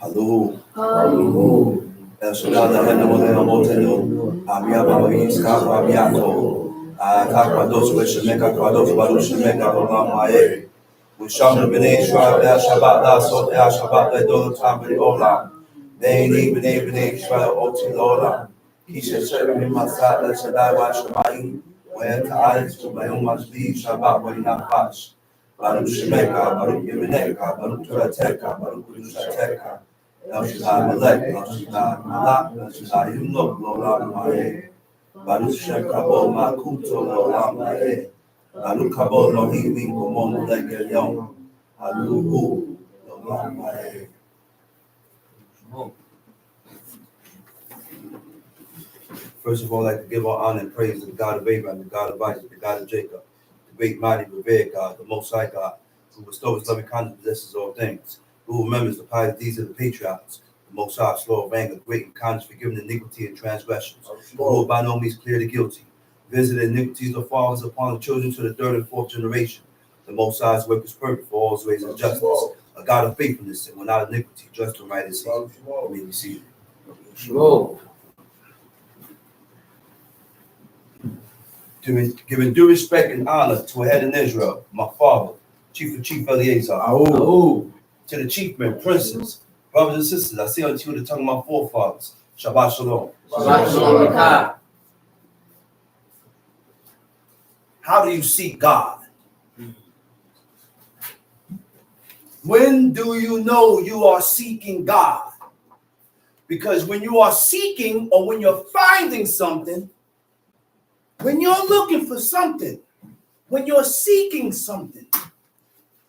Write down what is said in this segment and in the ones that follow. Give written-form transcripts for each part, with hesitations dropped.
Hallelujah. El Shaddai, the Heavenly Motelo, Abia Baris, Kapabiato, Akapados, Weshemeka, Kados, Barushemeka, Olamae, Wisham Bene, Shabbat, so Shabbat, the Dolo Tabri Ola, Bene, Shra Otilola, Kisha Sherry Masat, El Shaddai, Washamai, where Ta'alis to my own must be Shabbat, when not pass. Barushemeka, Baruch Yemeneka, Baruch Turateka, Baruch Dushateka. El Shaddai Malek, El Shaddai Malak, El Shaddai Yunok, Lolam Ma'e, Baruch Shem Kabo Makuto, Lolam Ma'e, Baruch Kabo Lohim Minkomon Malek El Yom, Haluhu, Lolam Ma'e. First of all, I'd like to give all honor and praise to the God of Abraham, the God of Isaac, the God of Jacob, the great, mighty, revered God, the Most High God, who bestows loving kindness and possesses all things, who remembers the pious deeds of the patriarchs, the Most High, slow of anger, great in kindness, forgiving iniquity and transgressions, who will by no means clear the guilty, visit the iniquities of fathers upon the children to the third and fourth generation. The Most High's work is perfect for all his ways of justice, a God of faithfulness and without iniquity, just and right is he. You may be seated. Giving due respect and honor to a head in Israel, my father, Chief Eleazar. To the chiefmen, princes, brothers and sisters, I say unto you the tongue of my forefathers. Shabbat Shalom. Shabbat Shalom. How do you seek God? When do you know you are seeking God? Because when you are seeking or when you're finding something, when you're looking for something, when you're seeking something,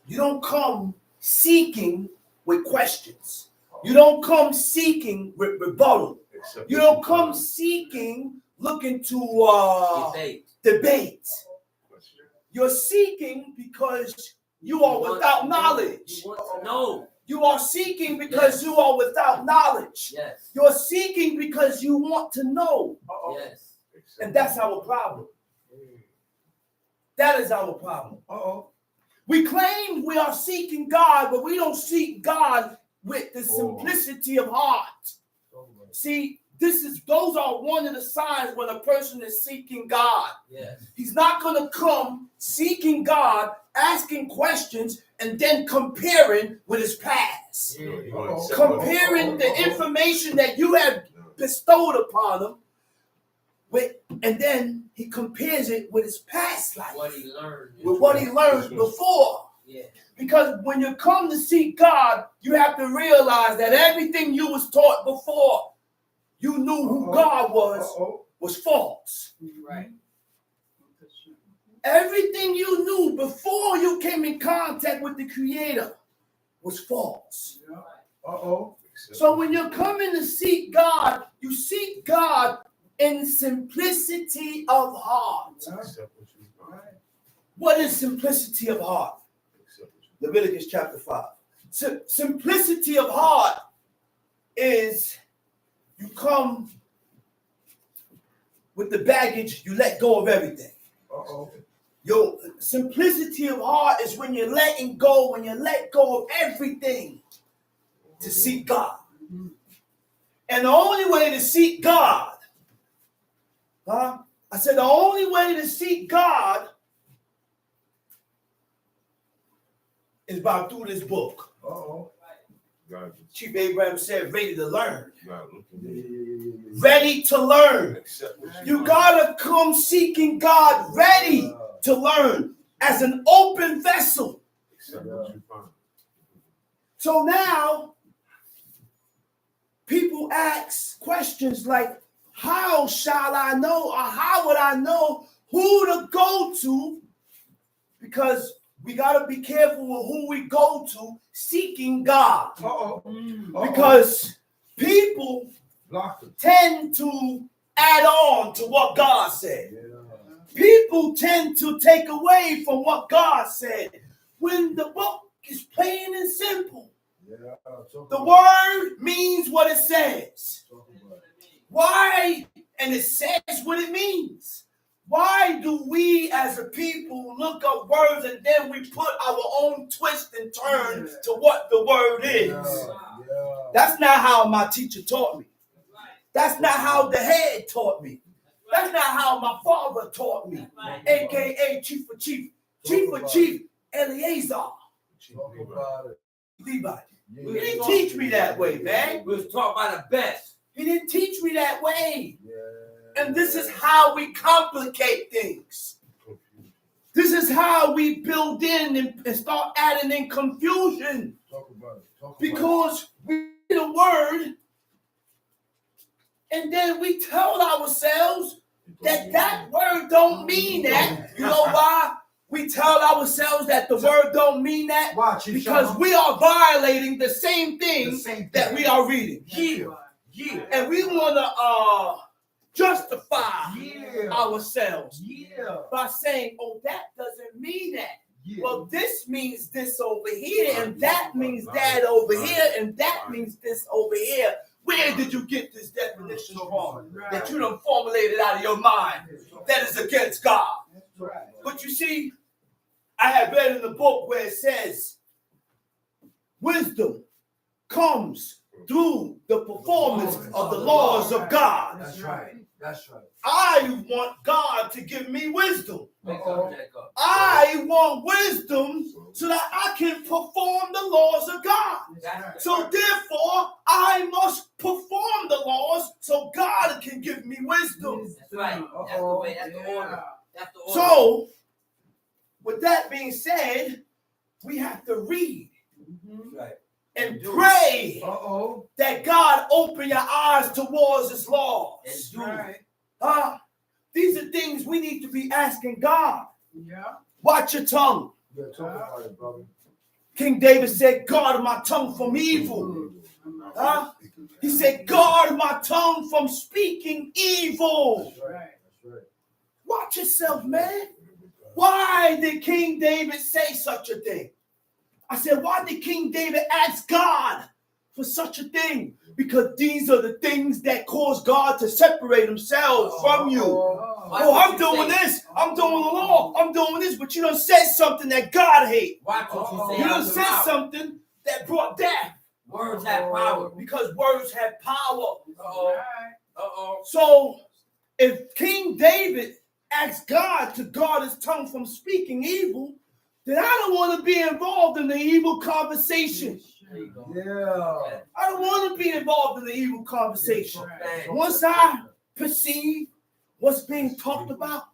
you don't come seeking with questions. You don't come seeking with rebuttal. You don't come seeking looking to debate. You're seeking because you are without knowledge. You want to know. You are seeking because you are without knowledge. Yes. You're seeking because you want to know. Yes. And that's our problem. That is our problem. We claim we are seeking God, but we don't seek God with the simplicity of heart. See, those are one of the signs when a person is seeking God. Yes. He's not going to come seeking God, asking questions, and then comparing with his past. Comparing the information that you have bestowed upon him and then he compares it with his past life. What he learned. With what he learned before. Yeah. Because when you come to seek God, you have to realize that everything you was taught before you knew who God was false. Right. Everything you knew before you came in contact with the Creator was false. So when you're coming to seek God, you seek God in simplicity of heart. What is simplicity of heart? Leviticus chapter 5. Simplicity of heart is you come with the baggage, you let go of everything. Your simplicity of heart is when you're letting go, when you let go of everything to seek God. And the only way to seek God, I said the only way to seek God is by through this book. Chief Abraham said, ready to learn. Ready to learn. You gotta come seeking God ready to learn as an open vessel. So now people ask questions like, how shall I know, or how would I know who to go to? Because we got to be careful with who we go to seeking God. Because people tend to add on to what God said. People tend to take away from what God said. When the book is plain and simple. The word means what it says. Why? And it says what it means. Why do we as a people look up words and then we put our own twist and turn to what the word is? That's not how my teacher taught me. That's not how the head taught me. That's not how my father taught me. AKA Chief of Chief. Chief of Chief Eleazar. Levi. He didn't teach me that way, man. We was taught by the best. He didn't teach me that way. And this is how we complicate things. This is how we build in and start adding in confusion. Because we read a word and then we tell ourselves that word don't mean that. You know why? We tell ourselves that the word don't mean that because we are violating the same thing that we are reading. And we want to justify ourselves by saying, oh, that doesn't mean that. Well, this means this over here, and that means that over here, and that means this over here. Where did you get this definition from that you done formulated out of your mind that is against God? But you see, I have read in the book where it says, wisdom comes through the performance of the laws of God. That's right. That's right. I want God to give me wisdom. I want wisdom so that I can perform the laws of God. So therefore, I must perform the laws so God can give me wisdom. That's right. That's the way. That's the order. That's the order. So, with that being said, we have to read and pray that God open your eyes towards His laws. These are things we need to be asking God. Watch your tongue. King David said, guard my tongue from evil. He said, guard my tongue from speaking evil. Watch yourself, man. Why did King David say such a thing? I said, why did King David ask God for such a thing? Because these are the things that cause God to separate Himself from you. Oh, I'm doing this. I'm doing the law. I'm doing this. But you done said something that God hates. You done said something that brought death. Words have power. Because words have power. So, if King David asked God to guard his tongue from speaking evil, then I don't want to be involved in the evil conversation. I don't want to be involved in the evil conversation. Once I perceive what's being talked about,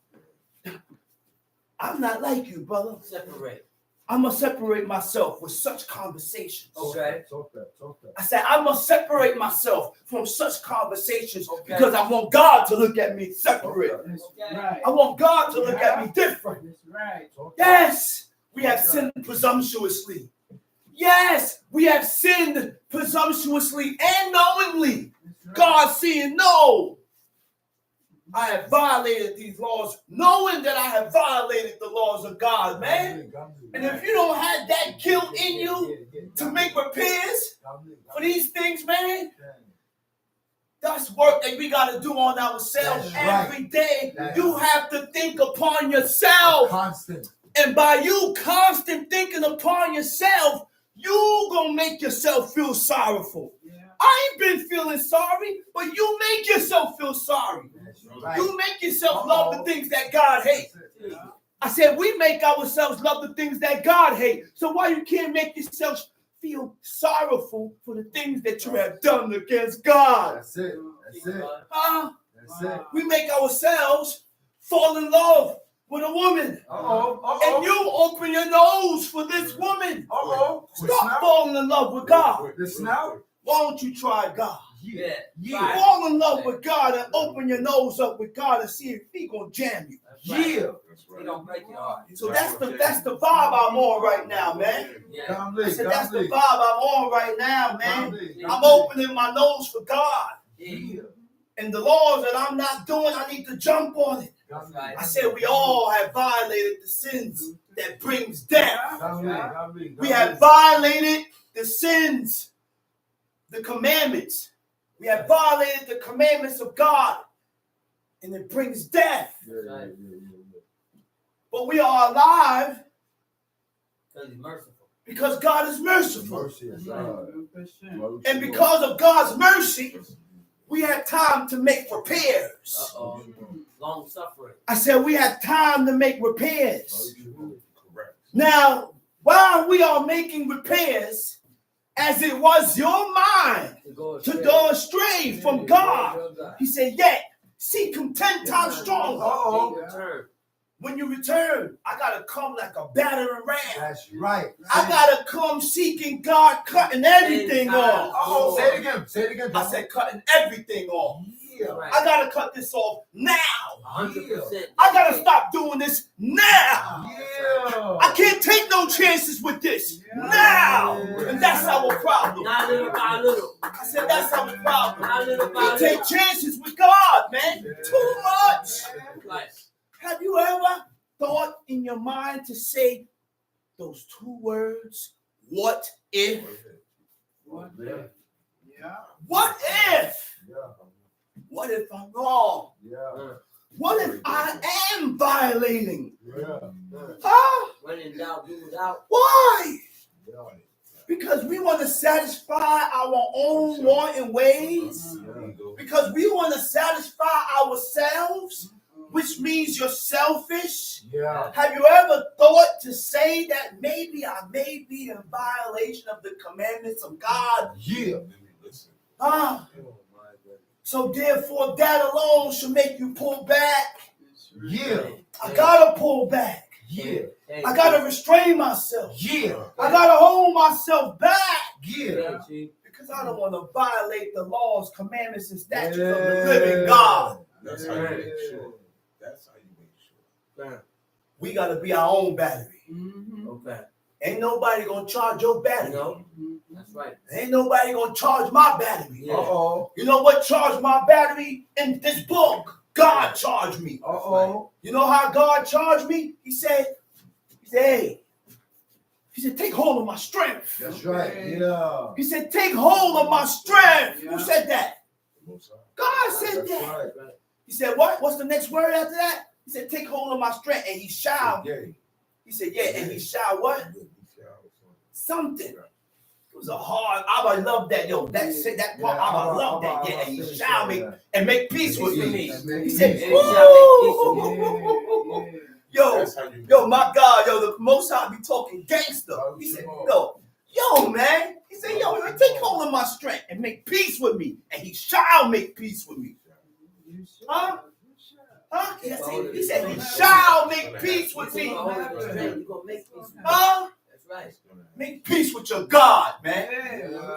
I'm not like you, brother. Separate. I'm going to separate myself with such conversations. Okay. I said, I must separate myself from such conversations because I want God to look at me separate. I want God to look at me different. Yes, we have sinned presumptuously. Yes, we have sinned presumptuously and knowingly. God seeing, no, I have violated these laws, knowing that I have violated the laws of God, man. And if you don't have that guilt in you to make repairs for these things, man, that's work that we got to do on ourselves every day. You have to think upon yourself. And by you constant thinking upon yourself, you gonna make yourself feel sorrowful. I ain't been feeling sorry, but you make yourself feel sorry. You make yourself love the things that God hates. I said we make ourselves love the things that God hates. So why you can't make yourself feel sorrowful for the things that you have done against God? That's it. We make ourselves fall in love with a woman. And you open your nose for this woman. Stop falling in love with God. Why don't you try God? Fall in love with God and open your nose up with God and see if He gonna jam you. So that's the vibe I'm on right now, man. I said that's the vibe I'm on right now, man. I'm opening my nose for God. And the laws that I'm not doing, I need to jump on it. I said we all have violated the sins that brings death. We have violated the sins, the commandments. We have violated the commandments of God, and it brings death. But we are alive Because God is merciful. Mercy is God. And because of God's mercy, we had time to make repairs. Long suffering. I said we had time to make repairs. Correct. Now, while we are making repairs, as it was your mind to go astray from God, he said, yet seek him 10 times stronger. When you return, I gotta come like a battering ram. That's right. I gotta come seeking God, cutting everything off. Say it again. Say it again. I said cutting everything off. Yeah. I gotta cut this off now. 100%. I gotta stop doing this now. Yeah. I can't take no chances with this now. And that's our problem. Not little by little. I said that's our problem. Not little by We take little. chances with God, man. Too much. Right. Have you ever thought in your mind to say those 2 words? What if? What if? Yeah. What if? Yeah. What if I'm wrong? Yeah. What if I am violating? Yeah. Huh? When in doubt, do without. Why? Yeah. Because we want to satisfy our own wanting ways. Because we want to satisfy ourselves, which means you're selfish. Yeah. Have you ever thought to say that maybe I may be in violation of the commandments of God? Yeah. Huh? So therefore, that alone should make you pull back. Yeah. I gotta pull back. Yeah. I gotta restrain myself. Yeah. I gotta hold myself back. Yeah. Because I don't want to violate the laws, commandments, and statutes of the living God. That's how you make sure. That's how you make sure. We gotta be our own battery. Okay. Ain't nobody gonna charge your battery. No. That's right. Ain't nobody gonna charge my battery. Yeah. Uh-oh. You know what charged my battery in this book? God charged me. Uh-oh. You know how God charged me? He said, hey, he said, take hold of my strength. That's right. Yeah. He said, take hold of my strength. Who said that? God said That's that. right. He said, what? What's the next word after that? He said, take hold of my strength, and he shall. He said, yeah, and he shall what? Something. It was a hard, I love that, yo. That part, I love that. Yeah, and he shall make peace with me. He said, woo! Yo, my God, yo, the Most High be talking gangster. He said, yo, man. He said, yo, take hold of my strength and make peace with me, and he shall make peace with me. Huh? Huh? He said, he shall make peace with me. Huh? Right. Make peace with your God, man.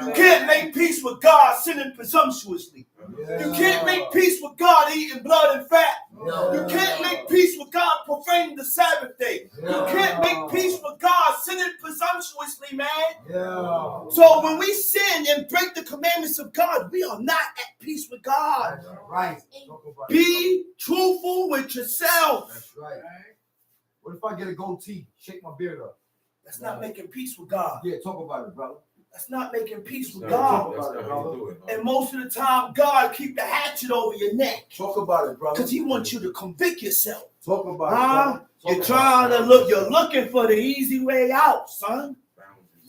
You can't make peace with God sinning presumptuously. You can't make peace with God eating blood and fat. You can't make peace with God profaning the Sabbath day. You can't make peace with God sinning presumptuously, man. So when we sin and break the commandments of God, we are not at peace with God. Right. Be truthful with yourself. That's right. What if I get a goatee, shake my beard up? That's not making peace with God. Yeah, talk about it, brother. That's not making peace with God. And most of the time, God keep the hatchet over your neck. Talk about it, brother. Because he wants you to convict yourself. Talk about it, brother. You're trying to look, you're looking for the easy way out, son.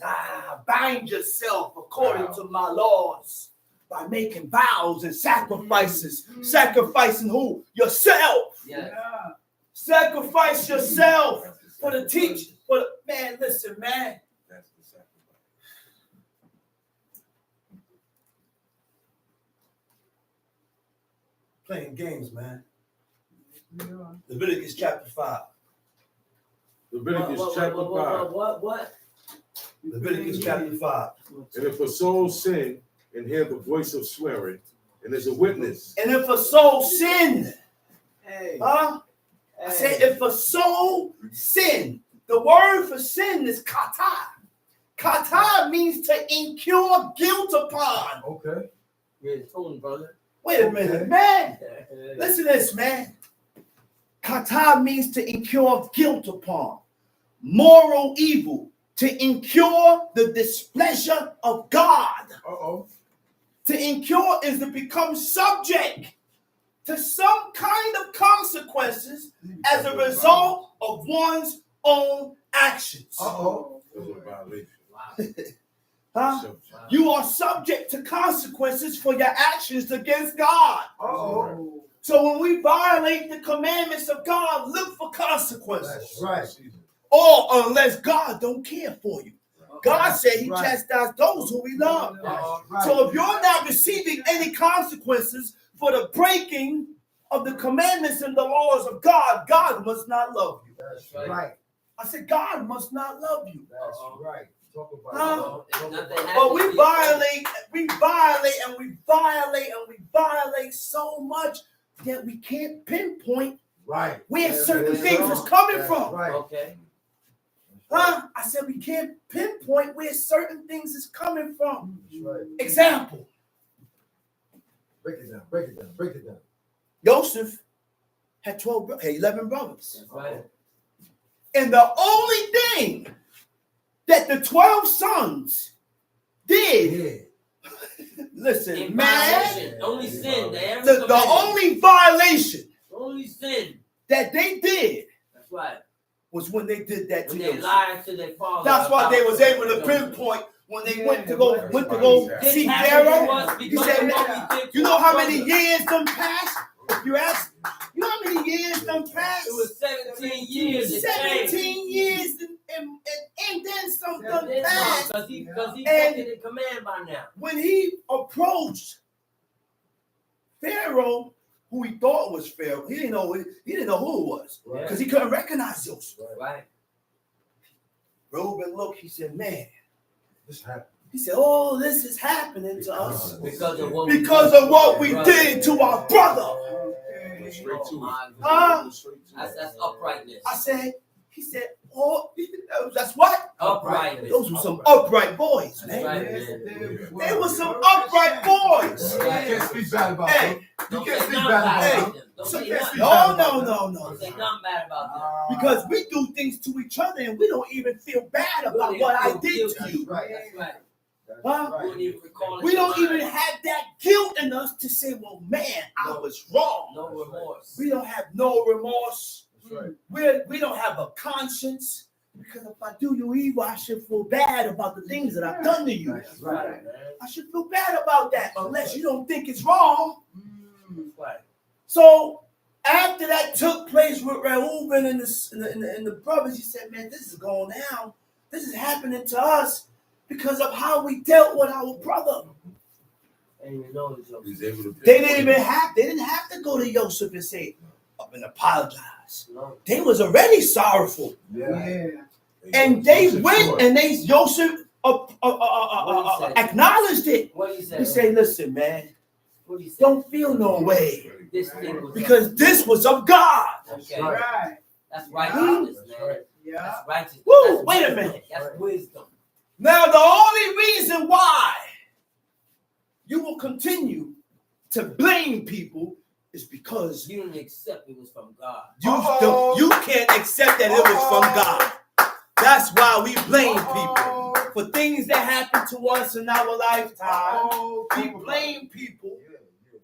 Nah, bind yourself according to my laws by making vows and sacrifices. Sacrificing who? Yourself. Yeah. Sacrifice yourself for the teaching. But man, listen, man. That's the sacrifice. Playing games, man. Leviticus chapter 5. Leviticus chapter 5. What? Leviticus chapter 5. And if a soul sin and hear the voice of swearing, and is a witness. And if a soul sin, I said, if a soul sin, the word for sin is kata. Kata means to incur guilt upon. Okay. You're tone, brother. Wait a minute, man. Listen to this, man. Kata means to incur guilt upon. Moral evil. To incur the displeasure of God. Uh-oh. To incur is to become subject to some kind of consequences as a result of one's own actions. Uh-oh. Those are violations. Huh? So, You are subject to consequences for your actions against God. Uh-oh. So when we violate the commandments of God, look for consequences. That's right. Or unless God don't care for you. God said he Right. chastised those who he loved. That's right. So if you're not receiving any consequences for the breaking of the commandments and the laws of God, God must not love you. That's right. I said, God must not love you. That's right. Talk about Huh? it. But we violate, and we violate so much that we can't pinpoint Right. where certain Yes, things sir. is coming That's from. Right. Okay. Huh? I said we can't pinpoint where certain things is coming from. That's right. Example, Break it down. Break it down. Break it down. Joseph had 11 brothers. That's right. And the only thing that the 12 sons did, Yeah. listen, In man, violation. Only sin. the only violation Only sin. that they did That's right. was when they did that to When they Joseph. lied to their father. That's why they was able to pinpoint when they went to go see Pharaoh. He said, man, you know how many years done passed? If you ask, you know how many years done passed? It was 17 years. 17 years and then some done passed. Because he And- second in command by now. When he approached Pharaoh, who he thought was Pharaoh, he didn't know who it was because he couldn't recognize Joseph. Right. Reuben looked, he said, man, This happened. he said, oh, this is happening to us Because of what we did to our brother. straight to it. Huh? Straight to That's it. uprightness. He said, oh, that's what? Uprightness. Those were some upright boys, That's man. right, man. They were some upright boys. You can't speak bad about Hey, them. You Don't can't say speak nothing bad bad about about them. them. Don't So say can't nothing. speak no, Don't say nothing bad about them. Because we do things to each other and we don't even feel bad about what I did to you. Right. That's right. Huh? We wouldn't even recall it We to don't mind. even have that guilt in us to say, well, man, I was wrong. No remorse. We don't have no remorse. That's right. We don't have a conscience. Because if I do you evil, I should feel bad about the things that I've done to you. That's right. I should feel bad about that unless you don't think it's wrong. That's right. So after that took place with Reuben and the brothers, he said, man, this is going down. This is happening to us because of how we dealt with our brother. And you know it's He's able to They didn't have to go to Joseph and say, up and apologize. no. They was already sorrowful. Yeah. And they went and Joseph acknowledged it. What he said? He said, listen, man, What he said? don't feel no way This thing was because this was of God. okay. Right. That's righteousness, That's man. right. Yeah. That's righteousness. Woo, That's wait a wisdom. minute. That's wisdom. Now, the only reason why you will continue to blame people is because You didn't accept it was from God. you can't accept that it was from God. That's why we blame people for things that happen to us in our lifetime. We blame people,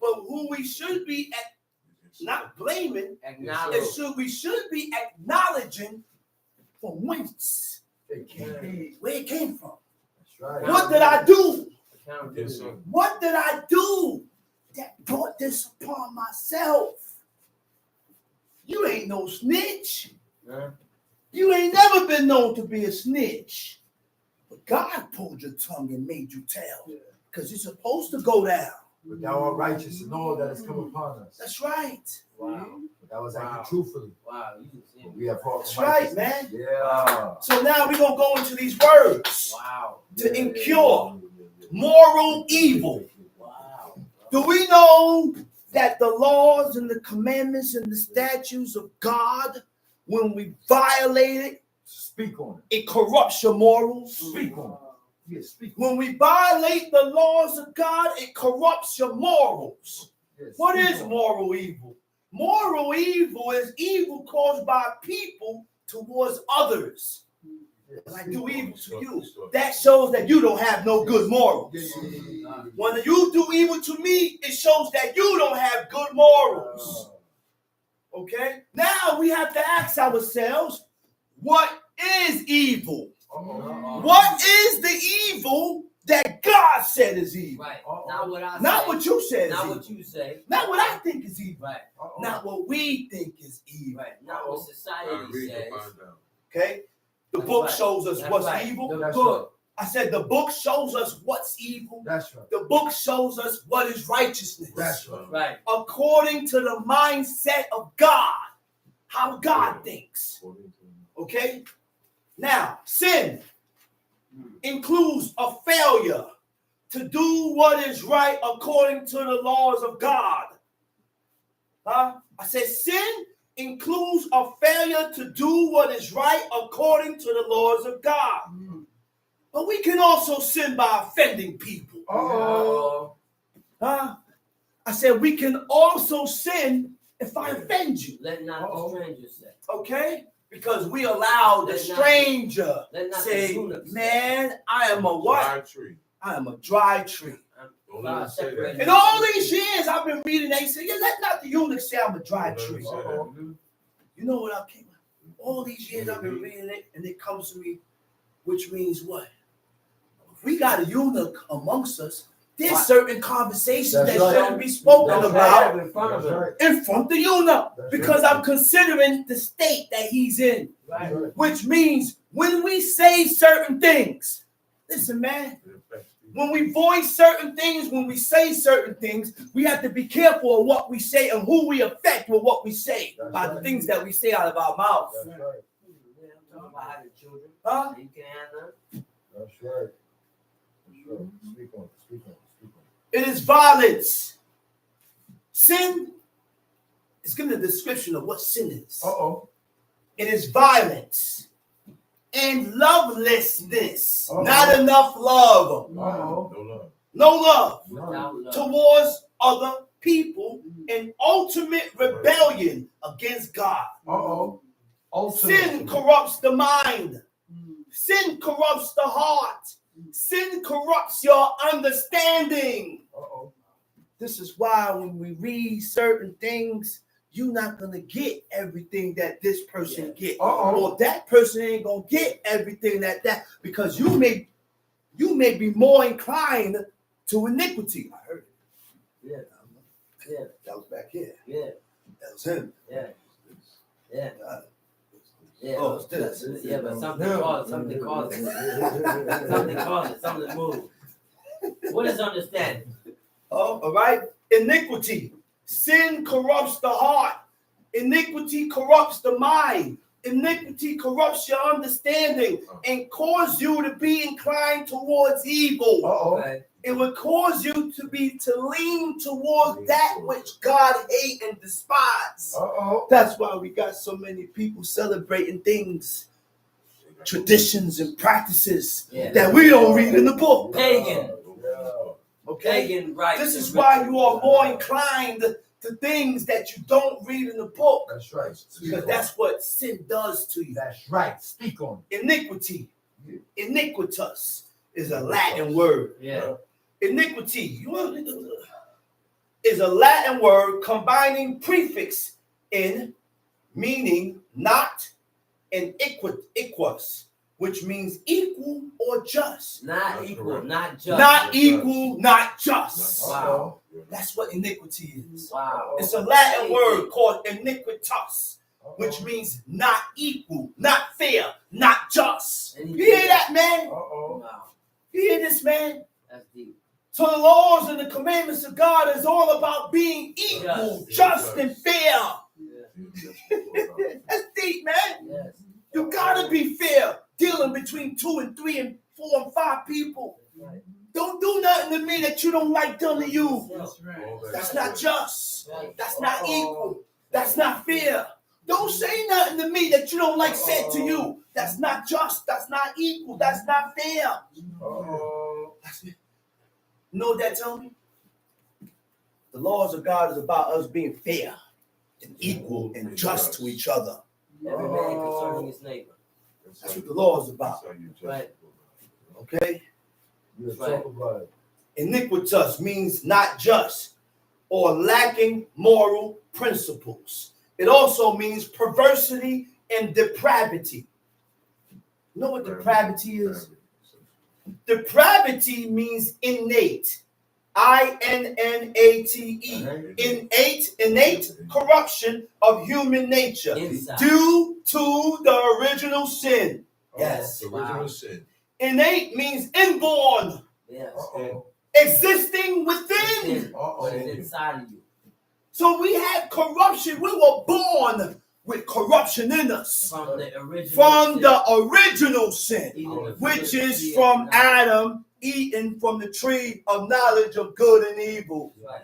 but who we should be not blaming, Acknowledge. we should be acknowledging from whence, where it came from. That's right. What did I do? Yes, sir. What did I do that brought this upon myself? You ain't no snitch. Huh? You ain't never been known to be a snitch. But God pulled your tongue and made you tell. Because you're supposed to go down. But thou art righteous in all that has come upon us. That's right. Wow. But that was acting Wow. truthfully. Wow. You just But we have fought That's from right, righteousness. man. Yeah. So now we're going to go into these words Wow. to incur moral evil. Wow. Do we know that the laws and the commandments and the statutes of God, when we violate it, Speak on it corrupts your morals? it. Speak on it. Yeah, speak. When we violate the laws of God, it corrupts your morals. Yes, What speak is on it. moral evil? Moral evil is evil caused by people towards others. Yes, When I speak do on evil it. to you, that shows that you don't have no good morals. Yeah. When you do evil to me, it shows that you don't have good morals. Okay? Now we have to ask ourselves, what is evil? What is the evil that God said is evil? Right. Not what I Not say. what you said is Not evil. what you say. Not what I think is evil. Right. Not what we think is evil. Right. Not what society says. Okay? The That's book right. shows us That's what's right. evil. That's Good. I said the book shows us what's evil. That's right. The book shows us what is righteousness. That's right. Right. According to the mindset of God. How God thinks. Okay? Now, sin includes a failure to do what is right according to the laws of God. Huh? I said sin includes a failure to do what is right according to the laws of God. But we can also sin by offending people. Huh? I said we can also sin if I offend you. Let not the stranger say. Okay? Because we allow the stranger say, man, I am a what? I am a dry tree. Don't let them say that. In all these years I've been reading, they say, yeah, let not the eunuch say I'm a dry tree. You know what I came? All these years I've been reading it, and it comes to me, which means what? If we got a eunuch amongst us, there's certain conversations that shouldn't be spoken about in front of him. in front of the eunuch, because I'm considering the state that he's in. Right. Which means when we say certain things, listen, man, when we voice certain things, when we say certain things, we have to be careful of what we say and who we affect with what we say by the things that we say out of our mouths. That's right. Yeah, I'm talking about having children. Huh? You can't have none. That's right. That's right. Speak on it. Speak on it. Speak on it. It is violence. Sin is giving a description of what sin is. It is violence and lovelessness. Not enough love. No love Without love. towards other people and ultimate rebellion against God. Sin corrupts the mind. Sin corrupts the heart. Sin corrupts your understanding. This is why when we read certain things, you're not going to get everything that this person get. Or that person ain't going to get everything that, because you may be more inclined to iniquity. I heard it. Yeah. That was back here. Yeah. That was him. Yeah. Yeah. Yeah. Oh, it's this. Yeah, but something caused it. Something caused it. Something moved. What is understanding? Oh, all right. Iniquity. Sin corrupts the heart. Iniquity corrupts the mind. Iniquity corrupts your understanding and cause you to be inclined towards evil. Right. It would cause you to lean towards that which God hates and despises. That's why we got so many people celebrating things, traditions and practices that we don't read in the book. Pagan. Okay? Pagan rights. This is why you are more inclined to things that you don't read in the book. That's right. Because that's what sin does to you. That's right. Speak on Iniquity. Iniquitus is a Latin word. Yeah. Iniquity is a Latin word combining prefix in meaning not and equus, which means equal or just. Not equal, not just. Not equal, not just. Wow. That's what iniquity is. Wow. It's a Latin word called iniquitas, which means not equal, not fair, not just. You hear that, man? Wow. You hear this, man? That's deep. So the laws and the commandments of God is all about being equal, just, and fair. Yeah. That's deep, man. Yes. You gotta be fair, dealing between 2 and 3 and 4 and 5 people. Right. Don't do nothing to me that you don't like done to you. That's right. That's not just. Right. That's not equal. That's not fair. Don't say nothing to me that you don't like said to you. That's not just. That's not equal. That's not fair. That's it. You know what that tell me? The laws of God is about us being fair and equal and just to each other. Every man concerning his neighbor. That's what the law is about. Right. Okay? it. Talk about it. Iniquitous means not just or lacking moral principles. It also means perversity and depravity. You know what depravity is? Depravity means innate. I-N-N-A-T-E. Innate corruption of human nature Inside. due to the original sin. Yes. The original sin. Innate means inborn, Yes. existing within. But it's inside of you. So we have corruption. We were born with corruption in us From the original from sin. the original sin, Even the which fruit of is the from tree of Adam eating from the tree of knowledge of good and evil. Right.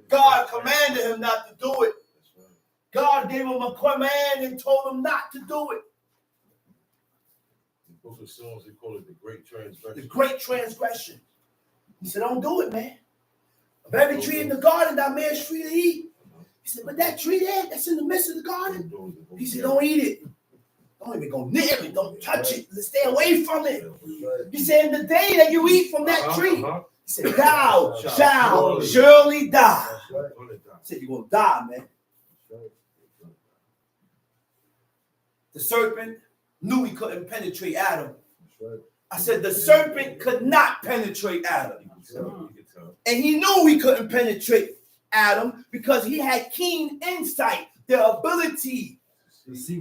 God commanded him not to do it. God gave him a command and told him not to do it. In the book of Psalms, they call it the great transgression. The great transgression. He said, don't do it, man. Of every tree in the garden thou mayest freely eat. He said, but that tree there, that's in the midst of the garden. He said, don't eat it. Don't even go near it. Don't touch it. Let's stay away from it. He said, in the day that you eat from that tree, he said, thou shalt surely die. He said, you're going to die, man. The serpent knew he couldn't penetrate Adam. I said, the serpent could not penetrate Adam. And he knew he couldn't penetrate Adam because he had keen insight, the ability To see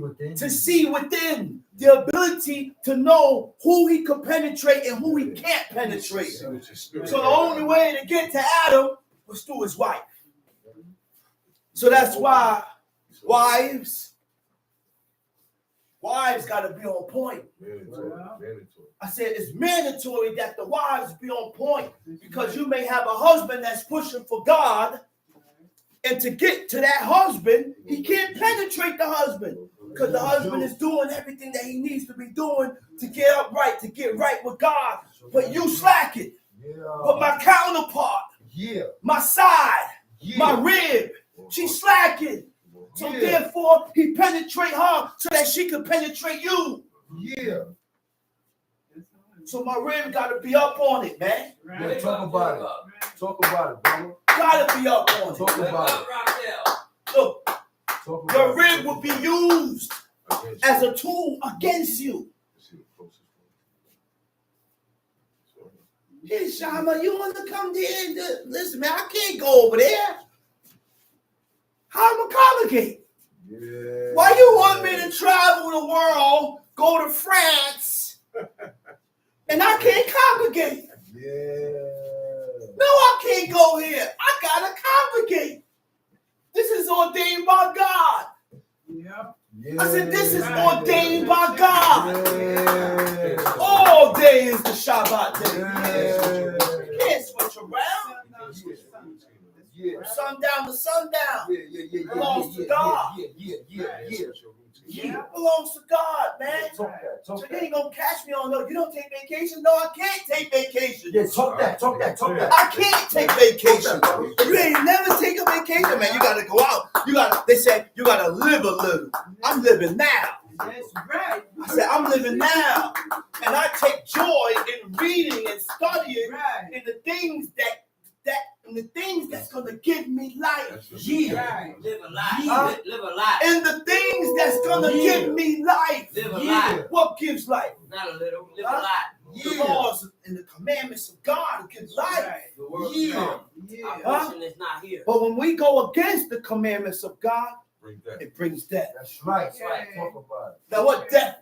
within. the ability to know who he could penetrate and who he can't penetrate. So the only way to get to Adam was through his wife. So that's why wives got to be on point. I said it's mandatory that the wives be on point because you may have a husband that's pushing for God, and to get to that husband, he can't penetrate the husband because the husband is doing everything that he needs to be doing to get upright, to get right with God. But you slacking. But my counterpart, my side, my rib, she's slacking. So therefore, he penetrate her so that she can penetrate you. So my rib got to be up on it, man. Yeah, talk about it. Talk about it, brother. Got to be up on it. Talk about it. Look, Talk about your it. rib will be used as a tool against you. Hey, Shama, you want to come there? And listen, man, I can't go over there. How am I congregate? Yeah. Why you want me to travel the world, go to France, and I can't congregate? Yeah. No, I can't go here. I gotta congregate. This is ordained by God. Yeah. I said, this is ordained by God. Yeah. All day is the Shabbat day. Yeah. You can't switch around. Yeah. From sundown to sundown. Yeah. Belongs to God. Yeah. It belongs to God, man. Talk that. So you ain't gonna catch me on no. You don't take vacation? No, I can't take vacation. Yeah, talk that. I can't take vacation. You ain't never take a vacation, man. You gotta go out. They say you gotta live a little. I'm living now. That's right. I said, I'm living now. And I take joy in reading and studying in the things that's gonna give me life. Right. Live a life. Huh? Live a life. And the things that's gonna give me life. Live a life. What gives life? Not a little. Live a life. The laws and the commandments of God give life. The word Yeah. come. Our portion is not here. But when we go against the commandments of God, it brings death. That's right. That's right. Talk about it. Now what death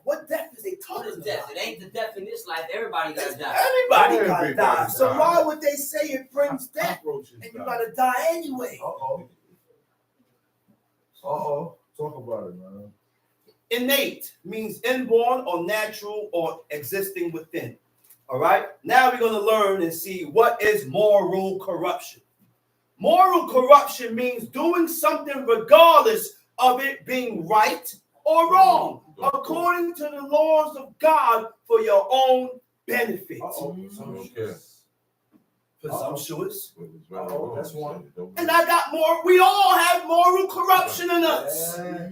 is they What talking is about? death? It ain't the death in this life. Everybody gotta die. Everybody gotta Everybody die. So die. why would they say it brings death and you gotta die anyway? Uh-oh. Talk about it, man. Innate means inborn or natural or existing within. All right. Now we're going to learn and see what is moral corruption. Moral corruption means doing something regardless of it being right or wrong, according to the laws of God for your own benefit. Presumptuous. That's one. And I got more. We all have moral corruption in us. Yeah.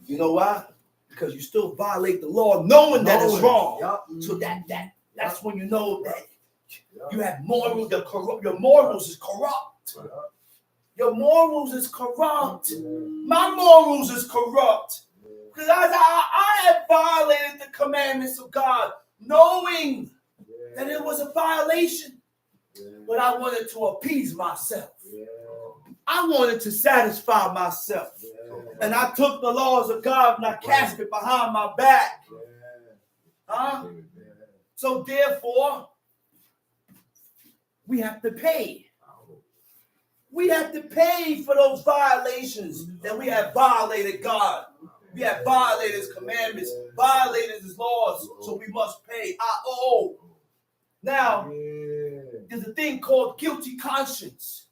You know why? Because you still violate the law knowing that it's wrong. Yup. So that's when you know that you have moral. Your morals is corrupt. Your morals is corrupt. My morals is corrupt. Because I had violated the commandments of God, knowing that it was a violation. But I wanted to appease myself. I wanted to satisfy myself. And I took the laws of God and I cast it behind my back. So therefore, we have to pay. We have to pay for those violations that we have violated God. We have violated his commandments, violated his laws, so we must pay. I owe. Now, there's a thing called guilty conscience.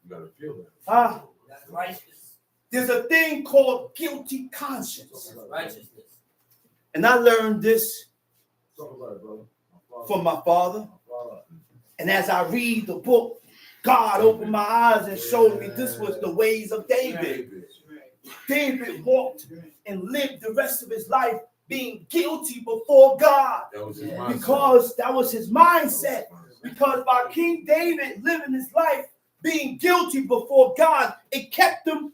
You gotta feel that. That's righteous. There's a thing called guilty conscience. That's righteousness. And I learned this from my father. And as I read the book, God opened my eyes and showed me this was the ways of David. David walked and lived the rest of his life being guilty before God. Because that was his mindset. Because by King David living his life being guilty before God, it kept him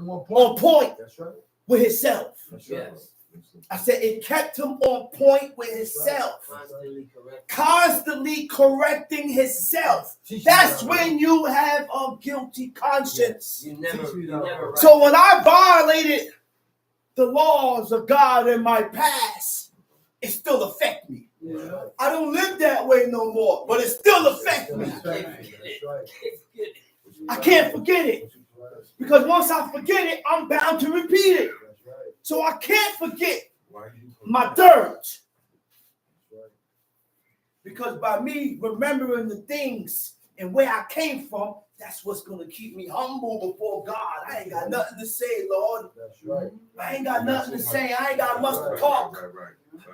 on point That's right. with himself. That's right. Yes. I said it kept him on point with himself. Constantly correcting himself. That's when you have a guilty conscience. You never So when I violated the laws of God in my past, it still affects me. Yeah. I don't live that way no more, but it still affects me. I can't forget it. Because once I forget it, I'm bound to repeat it. So I can't forget my dirt. Because by me remembering the things and where I came from, that's what's going to keep me humble before God. I ain't got nothing to say, Lord. That's right. I ain't got nothing to say. I ain't got much to talk.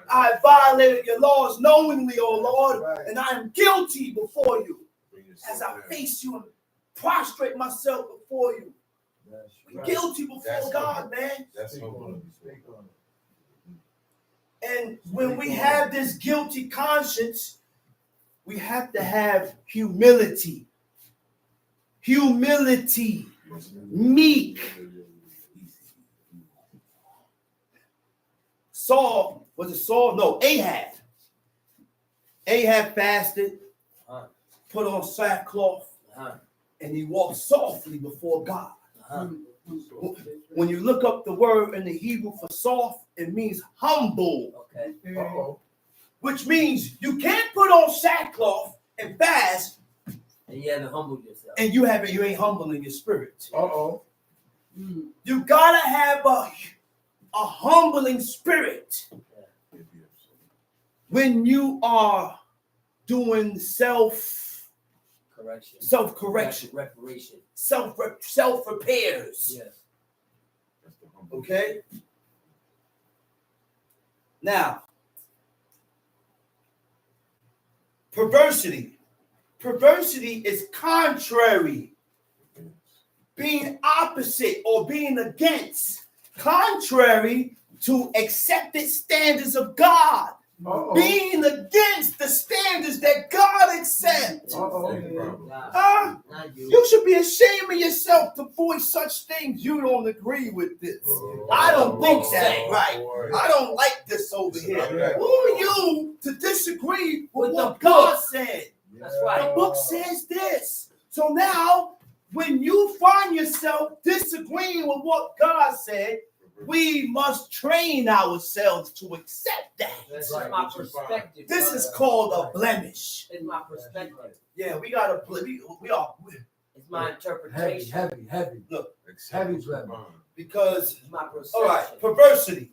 I violated your laws knowingly, oh Lord, and I am guilty before you. As I face you and prostrate myself before you. We're guilty before God, man. And when we have this guilty conscience, we have to have humility. Humility. Meek. Saul, was it Saul? No, Ahab. Ahab fasted, put on sackcloth, and he walked softly before God. When you look up the word in the Hebrew for soft, it means humble. Okay. Which means you can't put on sackcloth and fast And you haven't humbled yourself. and you ain't humble in your spirit. Mm. You gotta have a humbling spirit when you are doing self-correction, Reparation. self-repairs. Yes. Okay? Now, perversity. Perversity is contrary, being opposite or being against, contrary to accepted standards of God. Being against the standards that God accepts. You should be ashamed of yourself to voice such things. You don't agree with this. I don't think that's right. I don't like this over here. Who are you to disagree with what God said? That's right. The book says this. So now, when you find yourself disagreeing with what God said, we must train ourselves to accept that. That's my perspective. This is called a blemish. It's my perspective. Yeah, we gotta. We are It's my interpretation. Heavy. Look, Heavy blemish. because It's my perception. all right, perversity,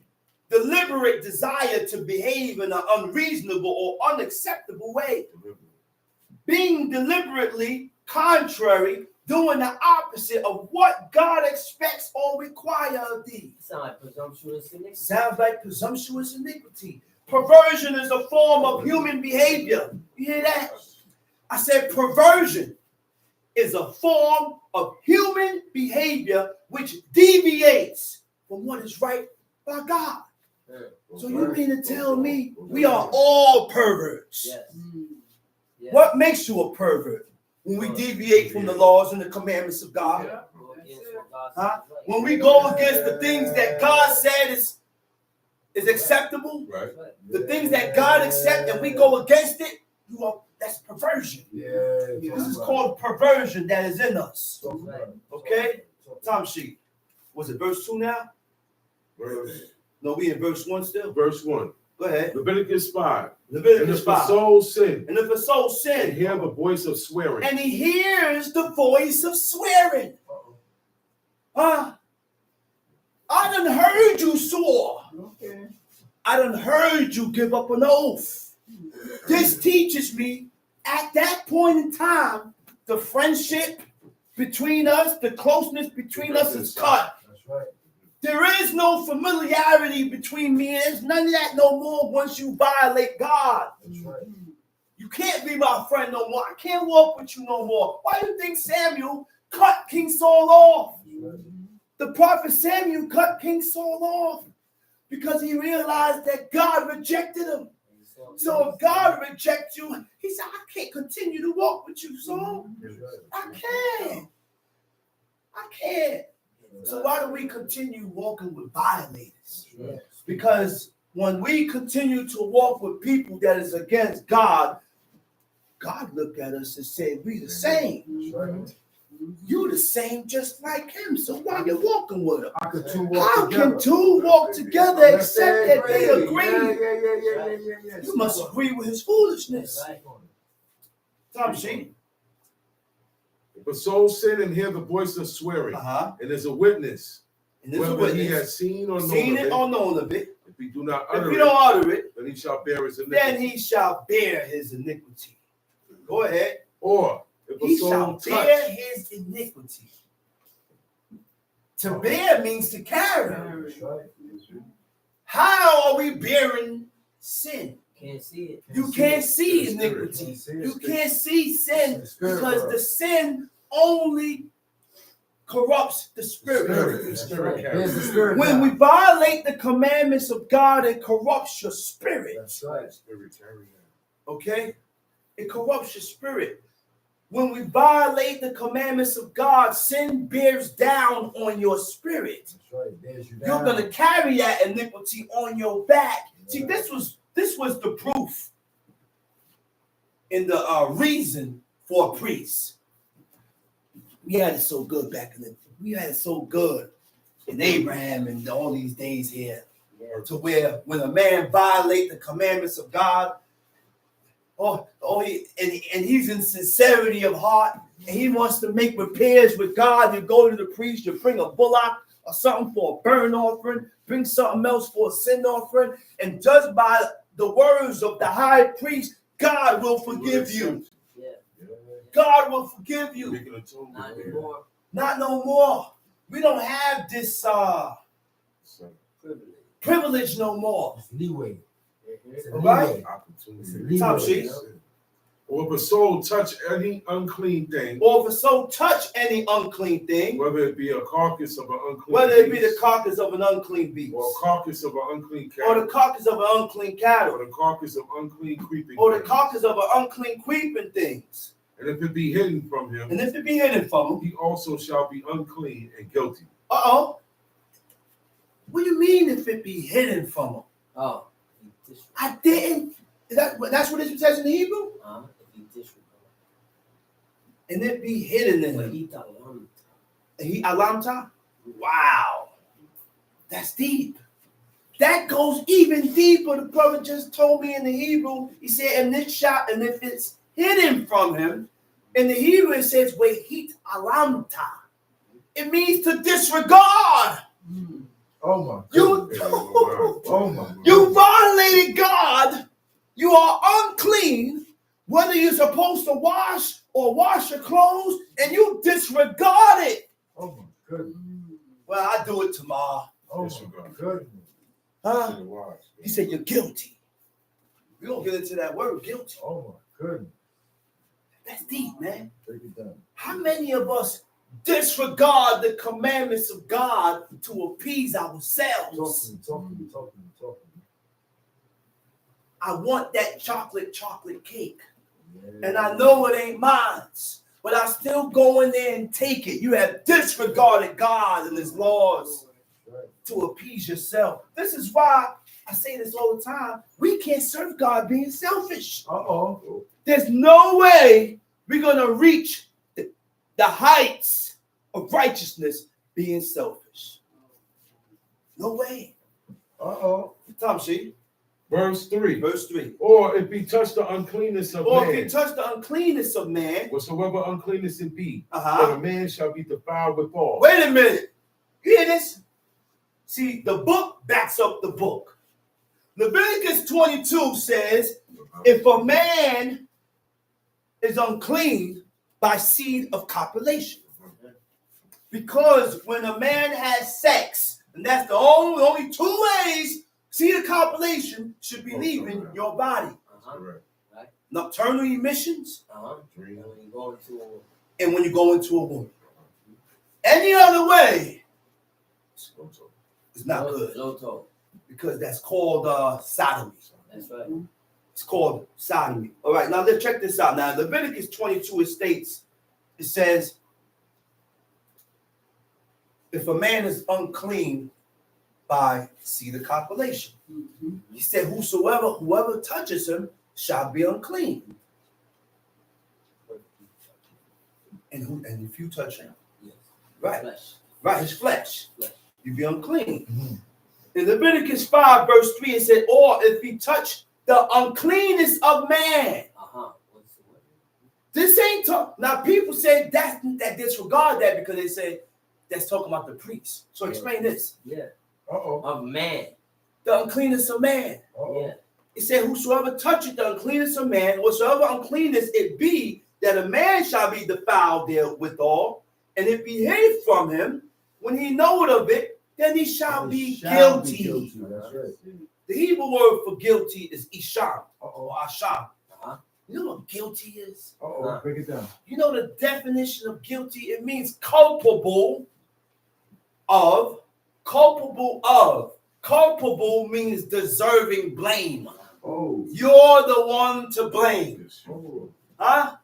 deliberate desire to behave in an unreasonable or unacceptable way, being deliberately contrary, doing the opposite of what God expects or requires of thee. Sound like presumptuous iniquity. Sounds like presumptuous iniquity. Perversion is a form of human behavior. You hear that? I said perversion is a form of human behavior which deviates from what is right by God. So you mean to tell me we are all perverts? Yes. Yes. What makes you a pervert? When we deviate from the laws and the commandments of God. Huh? When we go against the things that God said is acceptable, Right. the things that God accepts, and we go against it, that's perversion. This is called perversion that is in us. Okay? Time sheet. Was it verse 2 now? No, we in verse 1 still. Verse 1. Go ahead. Leviticus 5. Leviticus 5. And if a soul sin, And if a soul and sin, hear the voice of swearing, and he hears the voice of swearing. I done heard you swore. I done heard you give up an oath. This teaches me at that point in time, the friendship between us, the closeness between us is cut. That's right. There is no familiarity between me. There's none of that no more once you violate God. That's right. You can't be my friend no more. I can't walk with you no more. Why do you think Samuel cut King Saul off? The prophet Samuel cut King Saul off because he realized that God rejected him. So if God rejects you, he said, I can't continue to walk with you, Saul. I can't. So why do we continue walking with violators? Because when we continue to walk with people that is against God, God looked at us and said, we the same. You the same just like him. So why you walking with him? How can two walk together except that they agree? You must agree with his foolishness. Tom Sheen. if a soul sin and hear the voice of swearing, and is a witness, And there's a whether he witness. has seen or Seen it known or known of it. if he do not If utter we it, don't utter it, then he shall bear his iniquity. then he shall bear his iniquity. Go ahead. Or if a He soul shall touch, bear his iniquity. To bear means to carry. How are we bearing sin? Can't see it. You can't see iniquity. You can't see sin because the sin only corrupts the spirit. the spirit carries. the spirit. When we violate the commandments of God, it corrupts your spirit. That's right. Spirit carries. Okay? It corrupts your spirit. When we violate the commandments of God, sin bears down on your spirit. That's right. Bears you You're down. going to carry that iniquity on your back. See, this was the proof in the reason for a priest. We had it so good back in we had it so good in Abraham and all these days here, to where when a man violates the commandments of God, he's in sincerity of heart, and he wants to make repairs with God, you go to the priest, you bring a bullock or something for a burnt offering, bring something else for a sin offering, and just by the words of the high priest, God will forgive you. God will forgive you. Not anymore. Not no more. We don't have this privilege no more. It's leeway. It's a All right? leeway. Opportunity. Top sheets. Or if a soul touch any unclean thing, Or if a soul touch any unclean thing, whether it be a carcass of an unclean whether it be the beast, carcass of an unclean beast, or a carcass of an unclean or the cat, carcass of an unclean cattle, or the carcass of unclean creeping or the things, carcass of an unclean creeping things, and if it be hidden from him, and if it be hidden from him, he also shall be unclean and guilty. what do you mean if it be hidden from him? Oh. I didn't. That's what it says in the Hebrew? If you disregard. And it be hidden in him. He alamta? Wow. That's deep. That goes even deeper. The brother just told me in the Hebrew, he said, and if it's hidden from him, in the Hebrew it says, wehit alamta. It means to disregard. Oh my You, Oh my. you violated God. You are unclean, whether you're supposed to wash or wash your clothes, and you disregard it. Oh my goodness. Well, I do it tomorrow. Oh my goodness. Huh? He said, you're guilty. We don't get into that word, guilty. Oh my goodness. That's deep, man. Break it down. How many of us disregard the commandments of God to appease ourselves? Talk to me. I want that chocolate cake. And I know it ain't mine. but I still go in there and take it. You have disregarded God and his laws to appease yourself. This is why I say this all the time. We can't serve God being selfish. There's no way we're going to reach the heights of righteousness being selfish. No way. Tom, see? Verse 3. Verse 3. Or if he touched the uncleanness of Or man, if he touch the uncleanness of man, whatsoever uncleanness it be, that a man shall be defiled withal. Wait a minute. You hear this? See, the book backs up the book. Leviticus 22 says, if a man is unclean by seed of copulation. Because when a man has sex, and that's the only 2 ways seed of copulation should be leaving your body. Nocturnal emissions, and when you go into a womb. Any other way is not good. Because that's called sodomy. That's right. It's called sodomy. All right, now let's check this out. Now, Leviticus 22, it says, if a man is unclean by seed of copulation, he said, whoever touches him shall be unclean. And if you touch him, right, his flesh, you be unclean. In Leviticus 5, verse 3, it said, or if he touch the uncleanness of man. This ain't talk. Now, people say that disregard that because they say that's talking about the priest. So explain this. Of man. The uncleanness of man. It said, whosoever toucheth the uncleanness of man, whatsoever uncleanness it be, that a man shall be defiled therewithal, and it be hid from him, when he knoweth of it, then he shall be guilty. That's right. The Hebrew word for guilty is isham or asham. You know what guilty is? Break it down. You know the definition of guilty? It means culpable of. Culpable means deserving blame. You're the one to blame. Huh?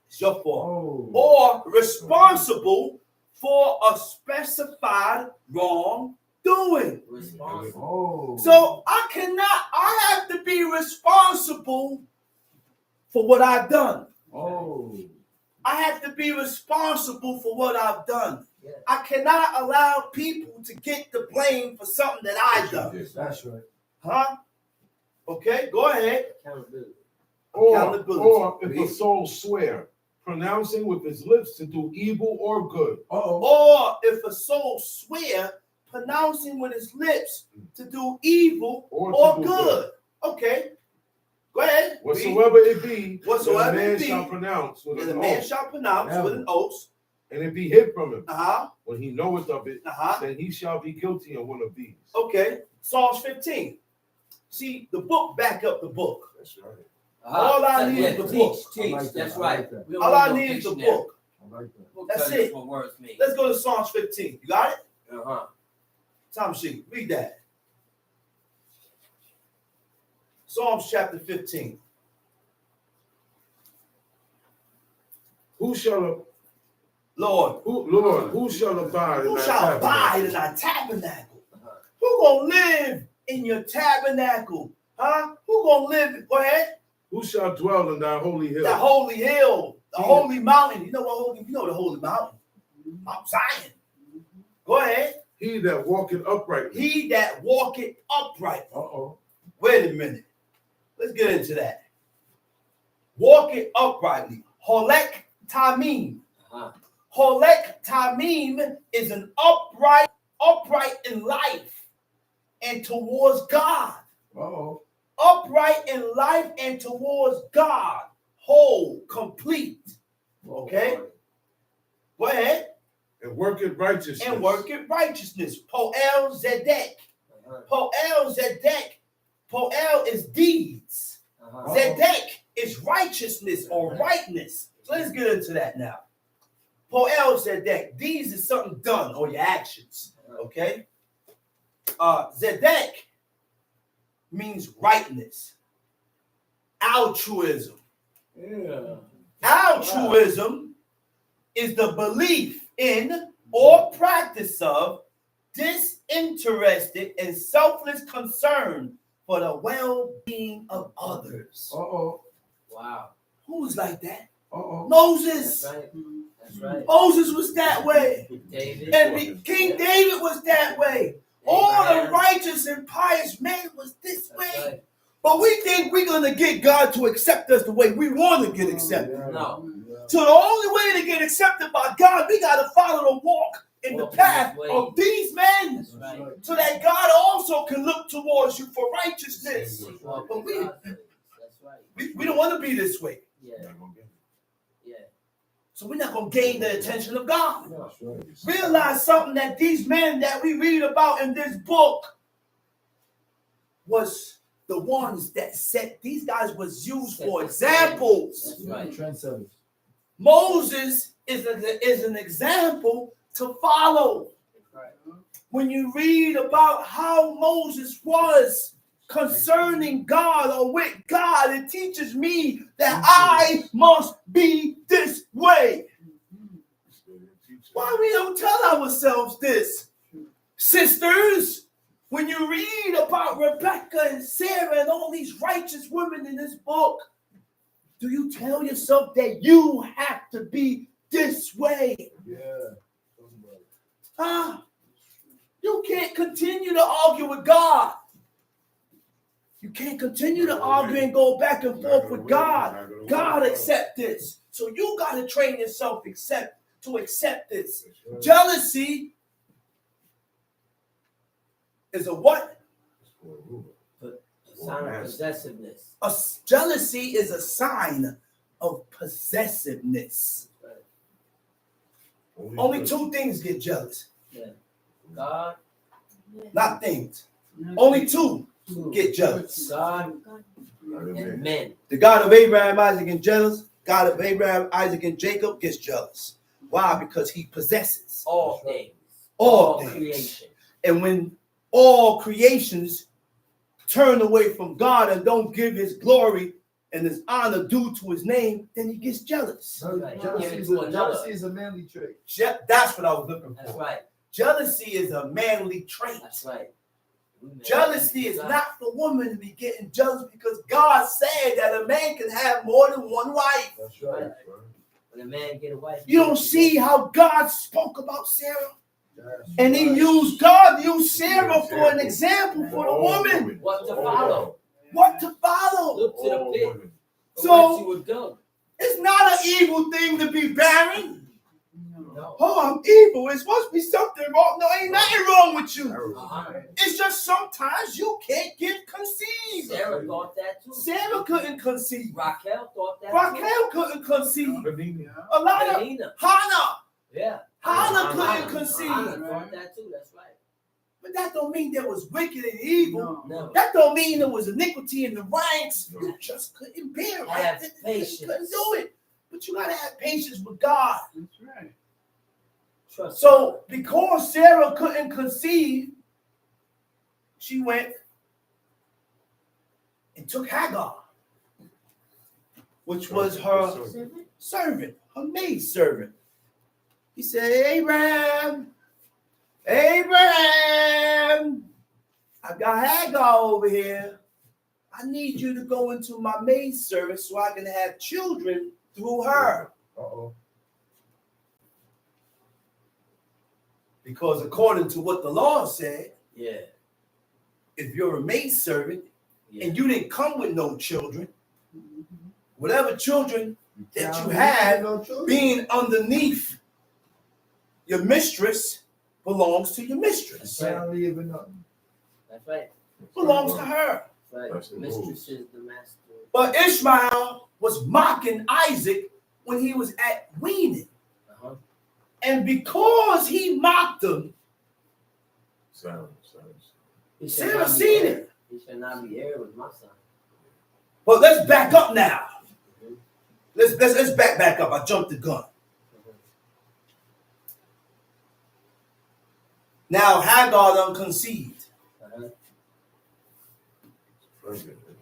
It's your fault. Or responsible for a specified wrongdoing. So I have to be responsible for what I've done. I have to be responsible for what I've done. I cannot allow people to get the blame for something that I've done. That's right. Huh? Okay, go ahead. Or if a soul swear, pronouncing with his lips to do evil or good. Or if a soul swear, pronouncing with his lips to do evil or good. Okay. Go ahead. Whatsoever it be, whatsoever man it be, shall pronounce with an man oath. shall pronounce with an oath. And it be hid from him. When he knoweth of it, then he shall be guilty of one of these. Okay. Psalms 15. See, the book back up the book. That's right. All I need is the book. That's right. All I need is the book. That's it. What words mean. Let's go to Psalms 15. You got it? Tom Sheep, read that. Psalms chapter 15. Who shall Lord, who shall abide in thy tabernacle? Who gonna live in your tabernacle? Huh? Who gonna live? Go ahead. Who shall dwell in thy holy hill? The holy hill, the holy mountain. You know the holy mountain? Mount Zion. Go ahead. He that walketh uprightly. He that walketh uprightly. Wait a minute. Let's get into that. Walketh uprightly. Holek tamim. Holek tamim is an upright in life and towards God. Upright in life and towards God. Whole, complete. Okay? Go ahead. And worketh righteousness. Poel Zedek. Poel Zedek. Poel is deeds. Zedek is righteousness or rightness. So let's get into that now. Poel Zedek. Deeds is something done or your actions. Okay? Zedek means rightness. Altruism. Altruism is the belief in or practice of disinterested and selfless concern for the well-being of others. Wow. Who's like that? Uh-oh. Moses. That's right. That's right. Moses was that way. David. And King David was that way. All the righteous and pious men was this way. Right. But we think we're going to get God to accept us the way we want to get accepted. No. So the only way to get accepted by God, we got to follow the walk in the path of these men. That's right. So that God also can look towards you for righteousness. But we don't want to be this way. Yeah. Yeah. So we're not going to gain the attention of God. No. Realize something, that these men that we read about in this book was the ones that set, these guys was used for examples. That's right. Trendsetters. Moses is an example to follow. Right. When you read about how Moses was concerning God or with God, it teaches me that I must be this way. Why we don't tell ourselves this? Sisters, when you read about Rebecca and Sarah and all these righteous women in this book, do you tell yourself that you have to be this way? Yeah. Huh? You can't continue to argue with God. You can't continue to argue and go back and forth with God. God accept this. So you got to train yourself to accept this. Jealousy is a what? Sign of possessiveness. Jealousy is a sign of possessiveness. Right. Only two things get jealous. Yeah. God. Not things. Only two get jealous. God and men. The God of Abraham, Isaac, and jealous. God of Abraham, Isaac, and Jacob gets jealous. Why? Because he possesses All things. all things. Creation. And when all creations turn away from God and don't give his glory and his honor due to his name, then he gets jealous. Right. Jealousy is a manly trait. That's what I was looking That's for. right. Jealousy is a manly trait. That's right. Jealousy is not for women to be getting jealous, because God said that a man can have more than one wife. That's right. When a man get a wife, You don't see how God spoke about Sarah? That's And he used Sarah for an example for the woman. what to follow? What to follow? Look to the pit. from So- whence you would go. It's not an evil thing to be barren. No. Oh, I'm evil. It's supposed to be something wrong. No, ain't nothing wrong with you. Uh-huh. It's just sometimes you can't get conceived. Sarah thought that too. Sarah couldn't conceive. Raquel thought that Raquel couldn't conceive. too. A lot of Penina. Hannah. Yeah. Hannah couldn't Hannah conceive. thought that too. That's right. But that don't mean there was wicked and evil. No. That don't mean there was iniquity in the ranks. No. You just couldn't bear it. Have They patience. couldn't do it. But you gotta have patience with God. That's right. Trust. So because Sarah couldn't conceive, she went and took Hagar, which was her servant, her maid servant. He said, Abraham, I got Hagar over here. I need you to go into my maid servant so I can have children through her. Uh-oh. Because according to what the law said, Yeah. if you're a maid servant Yeah. and you didn't come with no children, whatever children that you Now, have no children. being underneath your mistress belongs to your mistress. Can't leave it nothing. That's right. Belongs to her. That's right. That's the Mistress rules. is the master. But Ishmael was mocking Isaac when he was at weaning. Uh-huh. And because he mocked him, Silence. He shall Sarah not be seen heir. it. He shall not be heir with my son. But let's back up now. Let's back up. I jumped the gun. Now Hagar done conceived. Uh-huh.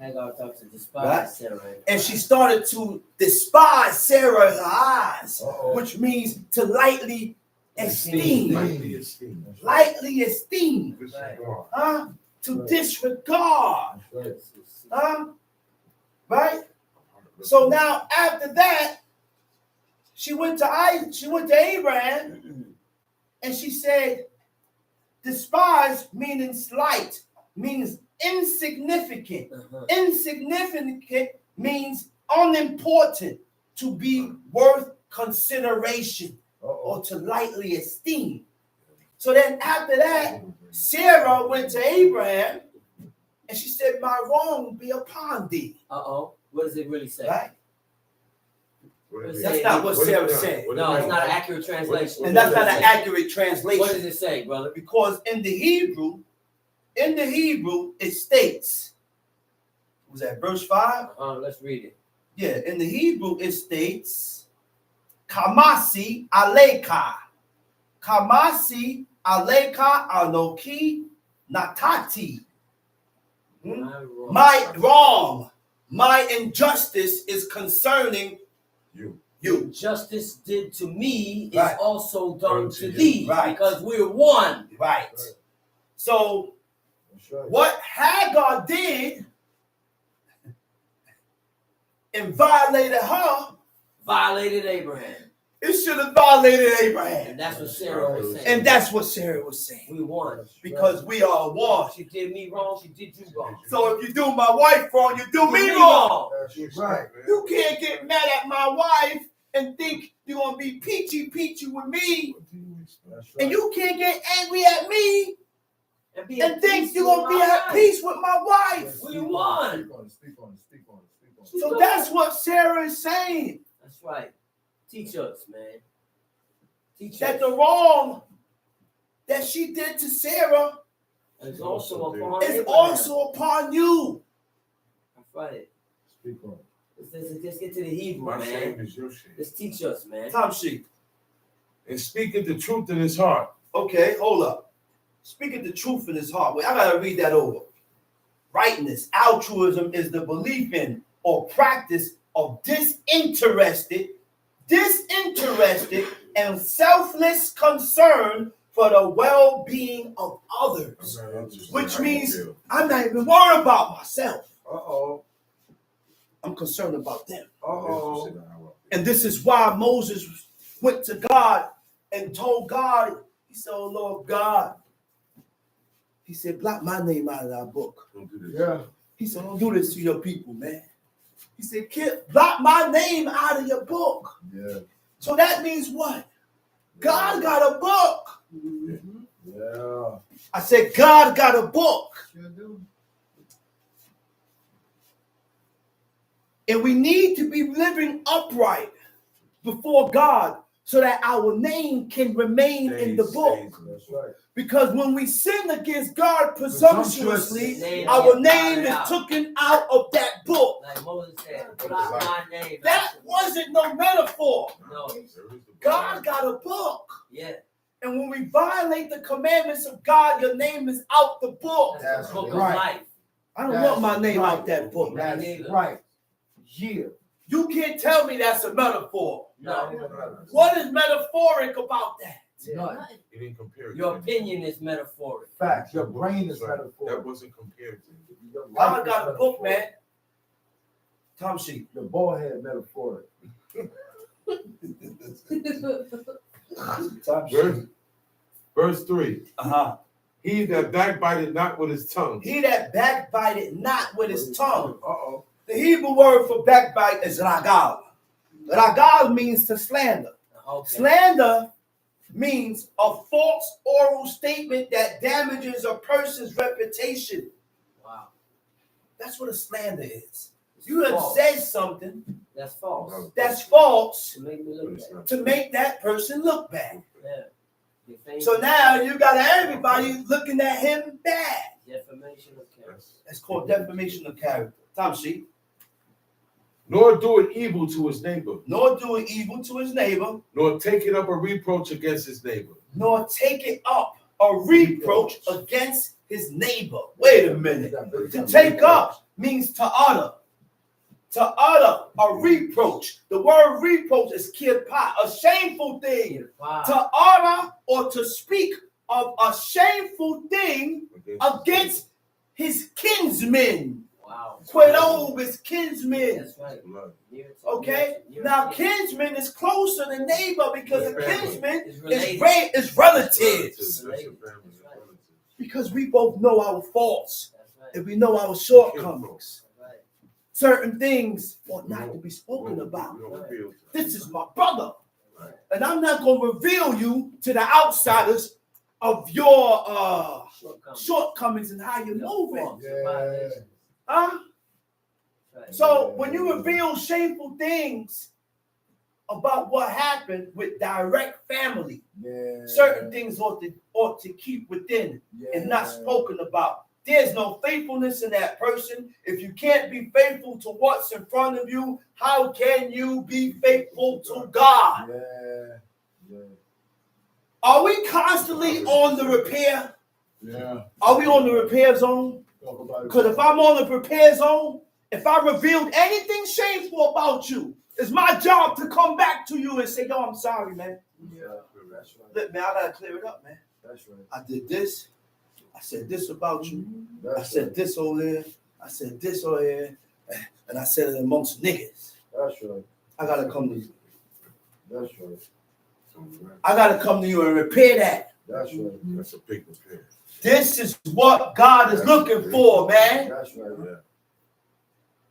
Hagar starts to despise Right. Sarah. And she started to despise Sarah in her eyes, Uh-oh. which means to lightly esteem. Lightly esteemed. Lightly esteem. Disregard. Huh? To disregard. Right. Huh? Right? So now after that, she went to Abraham and she said, despise meaning slight, means insignificant. Insignificant means unimportant, to be worth consideration or to lightly esteem. So then after that, Sarah went to Abraham and she said, my wrong be upon thee. What does it really say? Right? What That's That's not what Sarah said. No, it's not an accurate translation. And that's not an accurate What translation. does it say, brother? Because in the Hebrew, it states, was that verse 5? Let's read it. Yeah, in the Hebrew it states, Kamasi aleka. Kamasi aleka anoki natati. My wrong, my injustice is concerning You. you. Justice did to me is Right. also done Unto to you. thee, Right. because we're one. Right. So That's right. what Hagar did and violated her, Violated Abraham. it should have violated Abraham. And that's what Sarah was saying. And that's what Sarah was saying. We won. Because we are one. She did me wrong, she did you wrong. So if you do my wife wrong, you do me Me wrong. That's right. You can't get mad at my wife and think you're going to be peachy with me. That's right. And you can't get angry at me And, be and at think peace you're with going to be my at wife. peace with my wife. We won. Speak on it. So that's what Sarah is saying. That's right. Teach us, man. Teach That us. the wrong that she did to Sarah It's also upon is Abraham. also upon you. That's right. Speak on it. Let's get to the Hebrew, My man. shame is your shame. Let's teach us, man. Time sheet. And speaketh the truth in his heart. Okay, hold up. Speaking the truth in his heart. Wait, I gotta read that over. Rightness, altruism is the belief in or practice of disinterested and selfless concern for the well-being of others. Which means I'm not even worried about myself. Uh-oh. I'm concerned about them. Uh-oh. And this is why Moses went to God and told God, he said, oh Lord God, he said, blot my name out of that book. Don't do this. Yeah. He said, don't do this to your people, man. He said, blot my name out of your book. Yeah. So that means what? God got a book. Yeah. I said, God got a book. Sure do. And we need to be living upright before God so that our name can remain in the book. That's right. Because when we sin against God presumptuously, Name our get name blotted is out. taken out of that book. Like Moses said, blot my name. That wasn't no metaphor. No. God got a book. Yeah. And when we violate the commandments of God, your name is out the book. That's the book of right. life. I don't That's want my name right. out that book. Right. That's right. Yeah. You can't tell me that's a metaphor. No. What is metaphoric about that? None. You didn't compare it. Your opinion is metaphoric. Facts. Your brain is That metaphorical. wasn't compared to. Your life God is got a book, man. metaphorical. Tom sheet. Your bald head metaphoric. Tom Verse, verse 3. Uh-huh. He that backbiteth not with his tongue. He that backbited not with his tongue. Uh-oh. The Hebrew word for backbite is ragal. Ragal means to slander. Okay. Slander means a false oral statement that damages a person's reputation. Wow. That's what a slander is. You have False. said something That's false. that's false To make me look bad. to make that person look bad. Yeah. Defame- So now you got everybody looking at him bad. defamation of character. That's called defamation of character. Tom sheet. Nor do it evil to his neighbor, Nor doing evil to his neighbor, nor taking up a reproach against his neighbor. nor taking up a reproach against his neighbor. Wait a minute. To take up means to utter. To utter a reproach. The word reproach is kirpa, a shameful thing. Wow. To utter or to speak of a shameful thing against his kinsmen. Wow. Quedo his kinsmen. That's right. Okay? Now, kinsman is closer than neighbor because a kinsman is relatives. That's right. Because we both know our faults That's right. and we know our shortcomings. That's right. Certain things ought not to be spoken about. This is my brother. And I'm not going to reveal you to the outsiders of your shortcomings and how you're moving. Yeah. Huh? So when you reveal shameful things about what happened with direct family, certain things ought to keep within and not spoken about. There's no faithfulness in that person. If you can't be faithful to what's in front of you, how can you be faithful to God? Are we constantly on the repair? Are we on the repair zone? Because if I'm on the repair zone, if I revealed anything shameful about you, it's my job to come back to you and say, yo, I'm sorry, man. Look, man, I got to clear it up, man. I did this. I said this about you. I said this over there. I said this over here. And I said it amongst niggas. I got to come to you. I got to come to you and repair that. That's a big repair. This is what God is looking for, man.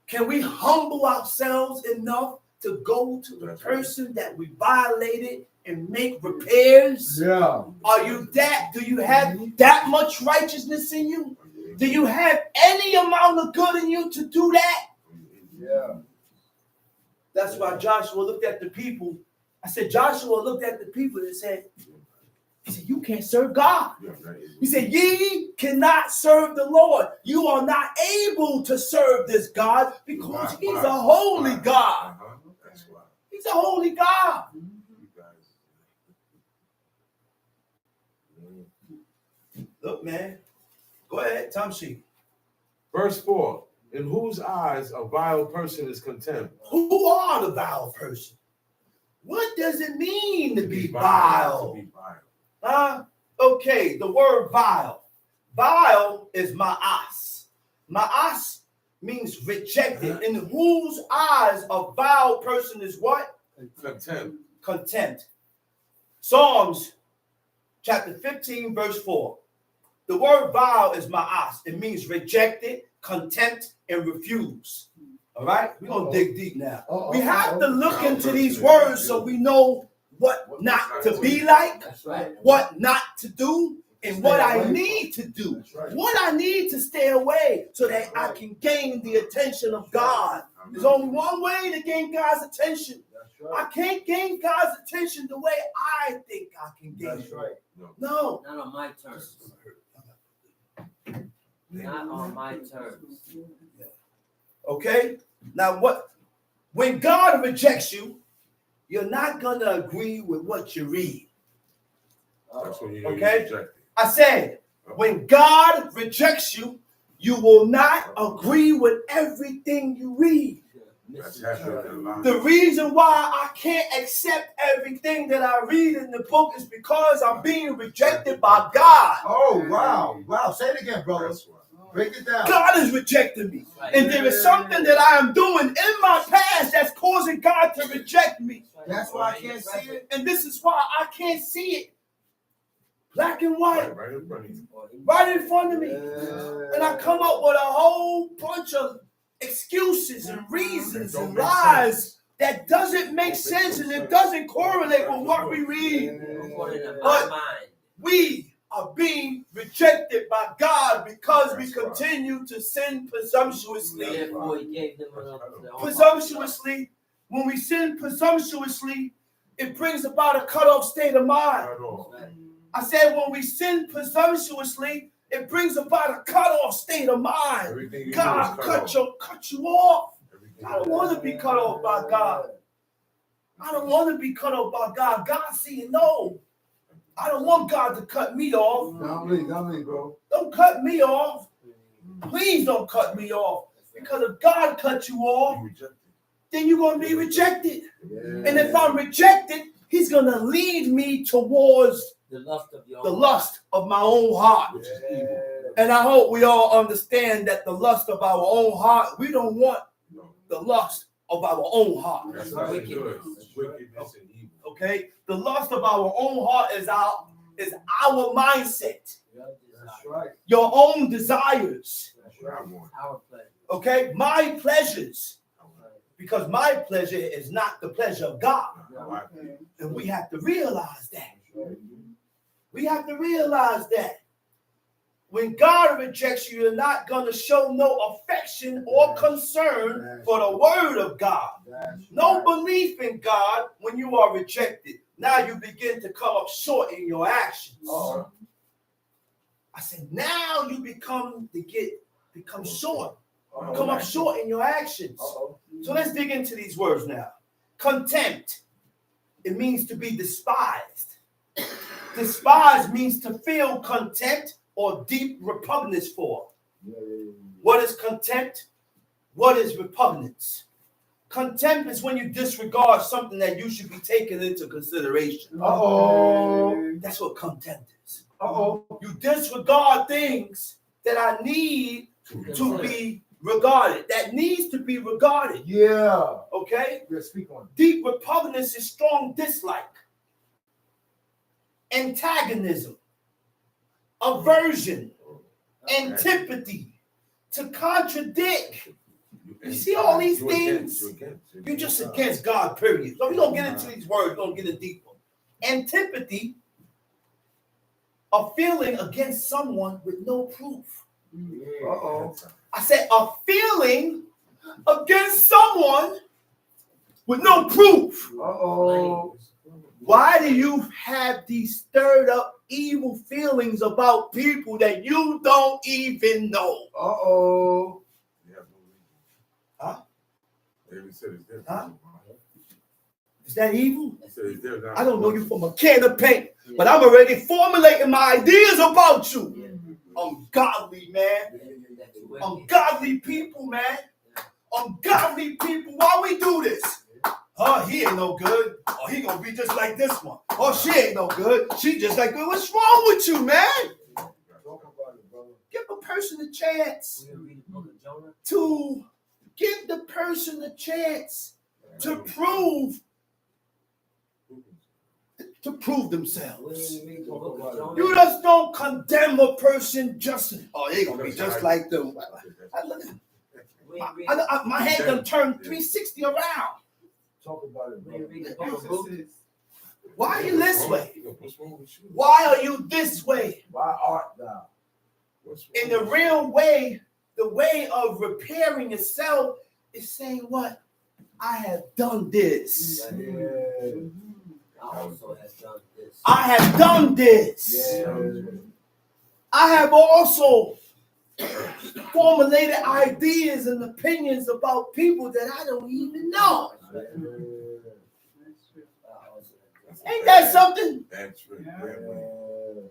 Can we humble ourselves enough to go to the person that we violated and make repairs? Are you that? Do you have that much righteousness in you? Do you have any amount of good in you to do that? That's why Joshua looked at the people. I said, Joshua looked at the people and said, he said, you can't serve God. He said, ye cannot serve the Lord. You are not able to serve this God because he's a holy God. He's a holy God. Look, man. Go ahead, Tom Sheep. Verse 4. In whose eyes a vile person is contempt. Who are the vile person? What does it mean to be vile? Okay, the word vile. Vile is ma'as. Ma'as means rejected. In whose eyes a vile person is what? Contempt. Contempt. Psalms chapter 15, verse 4. The word vile is ma'as. It means rejected, contempt, and refuse. All right? We're going to dig deep now. We have to look into these words so we know what not to be like, what not to do, and what I need to do. What I need to stay away so that I can gain the attention of God. There's only one way to gain God's attention. I can't gain God's attention the way I think I can gain it. No. Not on my terms. Not on my terms. Okay? Now when God rejects you, you're not gonna agree with what you read. That's when you Okay? reject it. I said, when God rejects you, you will not agree with everything you read. The reason why I can't accept everything that I read in the book is because I'm being rejected by God. Oh, wow. Say it again, brother. Break it down. God is rejecting me. And there is something that I am doing in my past that's causing God to reject me. That's why I can't see it. And this is why I can't see it. Black and white. Right in front of you. Right in front of me. And I come up with a whole bunch of excuses and reasons and lies that doesn't make sense and it doesn't correlate with what we read. But we are being rejected by God because we continue to sin presumptuously. Presumptuously, when we sin presumptuously, it brings about a cut-off state of mind. I said when we sin presumptuously, it brings about a cut-off state of mind. God cut you off. I don't want to be cut off by God. I don't want to be cut off by God. God see no. I don't want God to cut me off. Not me, bro. Don't cut me off. Please don't cut me off. Because if God cut you off, You reject it. then you're going to be rejected. Yeah. And if I'm rejected, he's going to lead me towards The lust of your the lust of my own heart. Which is evil. And I hope we all understand that the lust of our own heart, we don't want No. the lust of our own heart. That's not good. It's wickedness and evil. Okay? The lust of our own heart is our mindset, That's right. your own desires. That's what I want. our pleasure. Okay? My pleasures. Because my pleasure is not the pleasure of God. And we have to realize that. We have to realize that. When God rejects you, you're not going to show no affection or concern for the word of God. No belief in God when you are rejected. Now you begin to come up short in your actions. I said, now you become short. Come up short in your actions. So let's dig into these words now. Contempt. It means to be despised. Despise means to feel contempt or deep repugnance for. What is contempt? What is repugnance? Contempt is when you disregard something that you should be taken into consideration. That's what contempt is. You disregard things that I need to be regarded. That needs to be regarded. Yeah. Okay? Yeah, speak on it. Deep repugnance is strong dislike. Antagonism. Aversion. Antipathy. To contradict. You see all these things? You're just against God, period. So we don't get into these words, we're going to get it deeper. Antipathy, a feeling against someone with no proof. I said a feeling against someone with no proof. Why do you have these stirred up evil feelings about people that you don't even know? Huh? Is that evil? I don't know you from a can of paint, but I'm already formulating my ideas about you. Ungodly, man. Ungodly people, man. Ungodly people. Why we do this? Oh, he ain't no good. Oh, he gonna be just like this one. Oh, she ain't no good. She just like good. What's wrong with you, man? Give a person a chance to give the person a chance to prove themselves. You just don't condemn a person just, oh, they gonna be just like them. My head done turned 360 around. Talk about it, bro. Why are you this way? Why are you this way? Why art thou? In the real way, the way of repairing yourself is saying what? I have done this. I also have done this. I have done this. I have also formulated ideas and opinions about people that I don't even know. Ain't that something? That's right.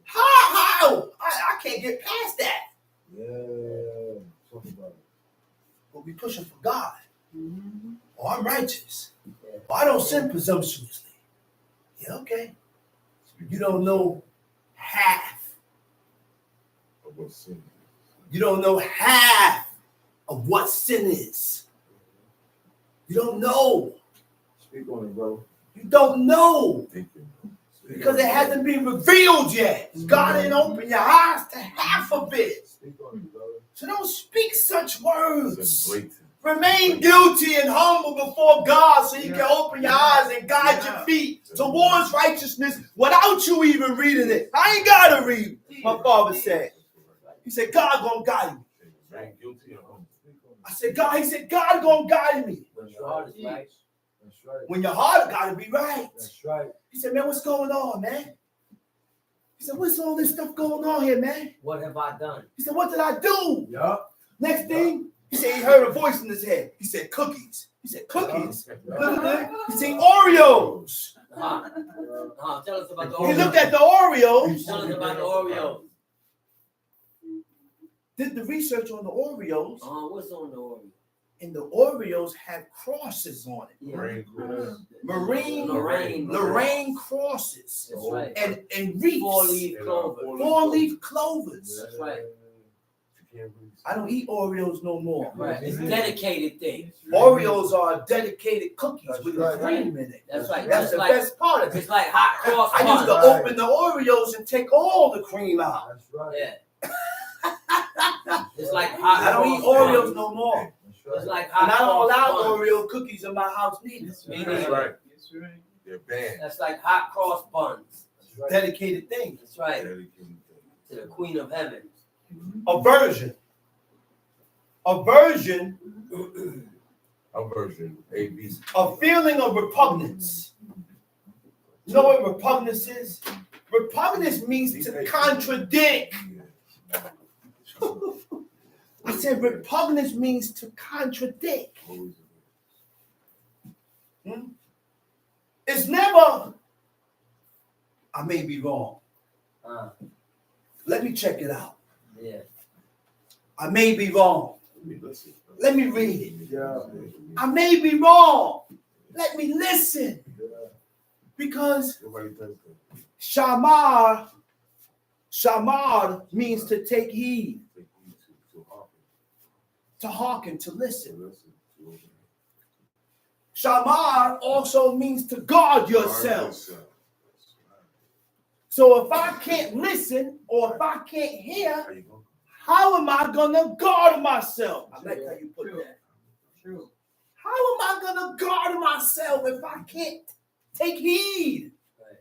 How? I can't get past that. Talk about it. But we pushing for God. Oh, I'm righteous. Oh, I don't sin presumptuously. Yeah, okay. You don't know half. You don't know half of what sin is. You don't know. Speak on it, bro. You don't know. Because it hasn't been revealed yet. God didn't open your eyes to half of it. Speak on it, bro. So don't speak such words. Remain guilty and humble before God so he can open your eyes and guide your feet towards righteousness without you even reading it. I ain't got to read, my father said. He said, God gonna guide me. I said, God, he said, God gonna guide me. When your heart is right. That's right. When your heart gotta be right. That's right. He said, man, what's going on, man? He said, what's all this stuff going on here, man? What have I done? He said, what did I do? Yup. Next thing, he said he heard a voice in his head. He said, cookies. He said, cookies? He said, Oreos. Tell us about the He Oreos. looked at the Oreos. Tell us about the Oreos. did the research on the Oreos, What's on the Oreo? and the Oreos have crosses on it. Yeah. Lorraine crosses. That's right. And wreaths. Four-leaf clover. Four-leaf clovers. That's right. I don't eat Oreos no more. Right. It's dedicated thing. Oreos are dedicated cookies with cream in it. That's right. That's the like, best part of it. It's like hot cross I used to open the Oreos and take all the cream out. That's right. Yeah. It's like hot. I don't eat Oreos no more. It's like hot. And I don't allow cross buns. Oreo cookies in my house neither. Me That's neither. right. They're banned. That's like hot cross buns. Dedicated thing. That's right. To the Queen of Heaven. Aversion. Aversion. Aversion. A-B. A feeling of repugnance. You know what repugnance is? Repugnance means to contradict. I said repugnance means to contradict. It's never, I may be wrong. Let me check it out. Yeah. I may be wrong. Let me read it. Yeah. I may be wrong. Let me listen. Because shamar means to take heed, to hearken, to listen. Shamar also means to guard yourself. So if I can't listen or if I can't hear, how am I going to guard myself? I like how you put that. True. How am I going to guard myself if I can't take heed? Right.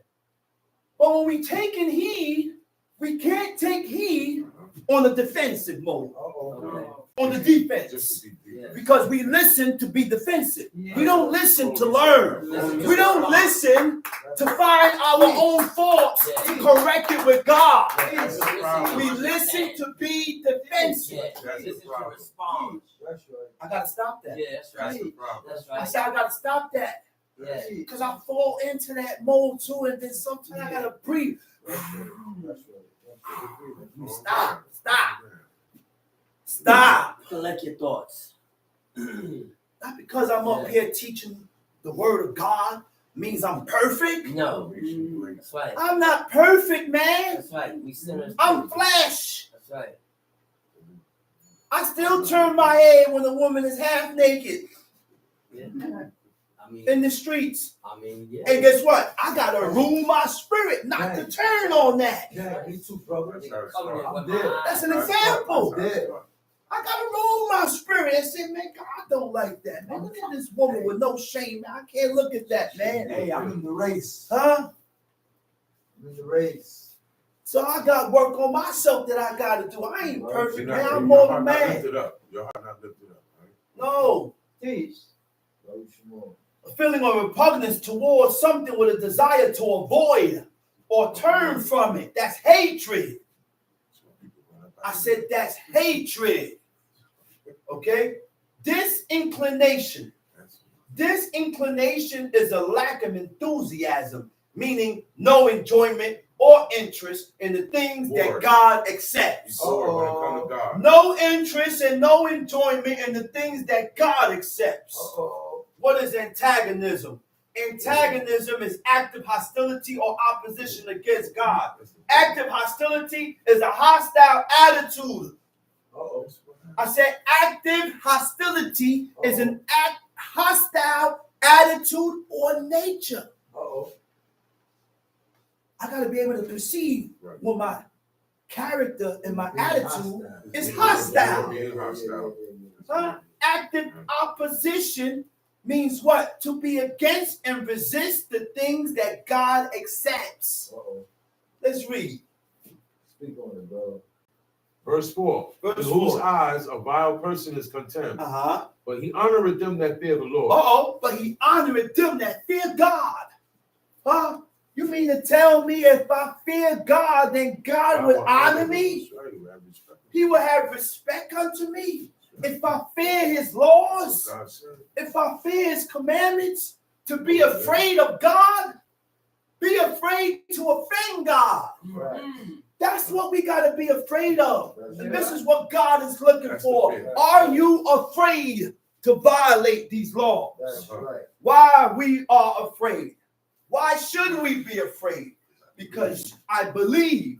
But when we taking heed, we can't take heed on the defensive mode, Okay. on the defense. Yeah. Because we listen to be defensive. We don't listen to learn. We don't listen to find our own faults and correct it with God. We listen to be defensive. Yeah. Listen to respond. That's right. I gotta stop that. Yeah, that's right. That's I right. said I gotta stop that. Yeah. Because I fall into that mode too, and then sometimes I gotta breathe. That's right. Stop. Collect your thoughts. Not because I'm up here teaching the word of God means I'm perfect. No. That's right. I'm not perfect, man. That's right. We sinners. I'm flesh. That's right. I still turn my head when a woman is half naked Yeah. I mean, in the streets. yeah. And guess what? I gotta rule my spirit not to turn on that. Yeah, me too, brother. I'm dead. That's an example. Dead. I gotta rule my spirit and say, man, God don't like that, man. Look at this woman with no shame. I can't look at that, man. Hey, I'm in the race. Huh? I'm in the race. So I got work on myself that I gotta do. I ain't perfect, man. I'm Your more heart than not man. lifted up. Your heart not lifted up. Right? No. Teach. A feeling of repugnance towards something with a desire to avoid or turn from it. That's hatred. I said that's hatred. Okay? Disinclination. Disinclination is a lack of enthusiasm, meaning no enjoyment or interest in the things that God accepts. Lord, when it comes to God. No interest and no enjoyment in the things that God accepts. What is antagonism? Antagonism is active hostility or opposition against God. Active hostility is a hostile attitude. I said active hostility is an hostile attitude or nature. I got to be able to perceive when my character and my attitude is hostile. Active opposition means what? To be against and resist the things that God accepts. Let's read. Speak on it, bro. Verse 4. Verse In whose 4. eyes a vile person is contempt, Uh-huh. but he honoreth them that fear the Lord. But he honoreth them that fear God. Huh? You mean to tell me if I fear God, then God would honor me? He will have respect unto me. If I fear his laws, if I fear his commandments, to be afraid of God, be afraid to offend God. Right. That's what we got to be afraid of. That's And right. this is what God is looking That's for. the fear. Are you afraid to violate these laws? That's right. Why we are afraid? Why should we be afraid? Because I believe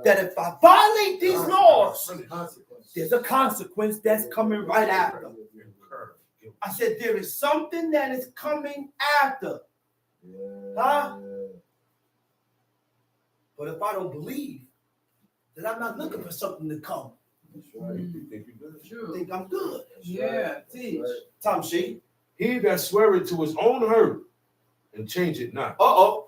that if I violate these laws, there's a consequence that's coming right after. I said there is something that is coming after. Huh? But if I don't believe, then I'm not looking for something to come. That's right. You think you good? I think I'm good. Yeah, teach. Tom Shee. He that sweareth to his own hurt and change it not.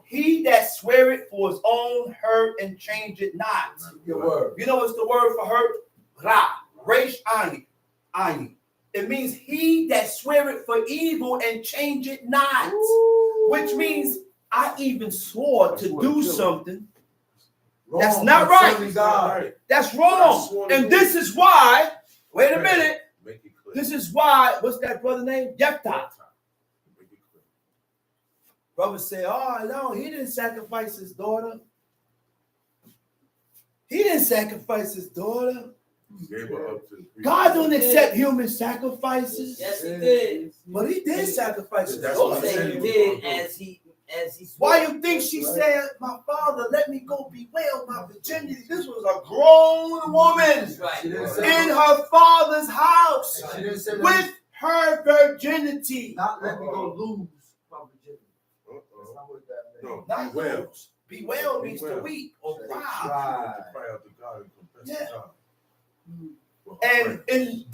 He that sweareth for his own hurt and change it not. Your word. You know what's the word for hurt? Ra. Resh ayin. It means he that sweareth for evil and change it not. Ooh. Which means I even swore That's to what do it is. something. Wrong. That's not That's right. serving God. That's wrong. And this is why, wait a minute. Make it clear. This is why, what's that brother name? Jephthah. Make it clear. Brother say, oh no, he didn't sacrifice his daughter. He didn't sacrifice his daughter. Gave her up to the priest. God don't accept human sacrifices. Yes, he did. But he did sacrifice his That's Don't what daughter. say he did as he Why swore. you think she said, my father, let me go bewail my virginity? This was a grown woman That's right. She didn't say in her father's house She didn't say with her virginity. not let me go lose my virginity. That's Uh-oh. not what that No, means. Not wells. Bewail means to Bewail. weep or cry. Right. Cry out to God and confess Yeah. to God. Well, And right. in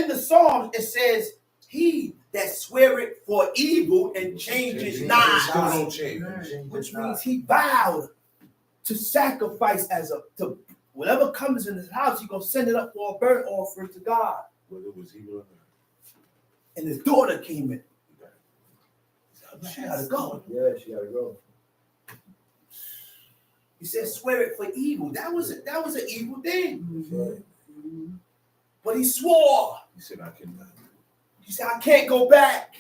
the Psalms, it says, he that sweareth for evil and changes Still not. don't change. Which means he vowed to sacrifice to whatever comes in his house, he's gonna send it up for a burnt offering to God. Whether it was evil or not. And his daughter came in. She gotta go. Yeah, she gotta go. He said, swear it for evil. That was an evil thing. That's right. But he swore. He said, I cannot. He said, I can't go back.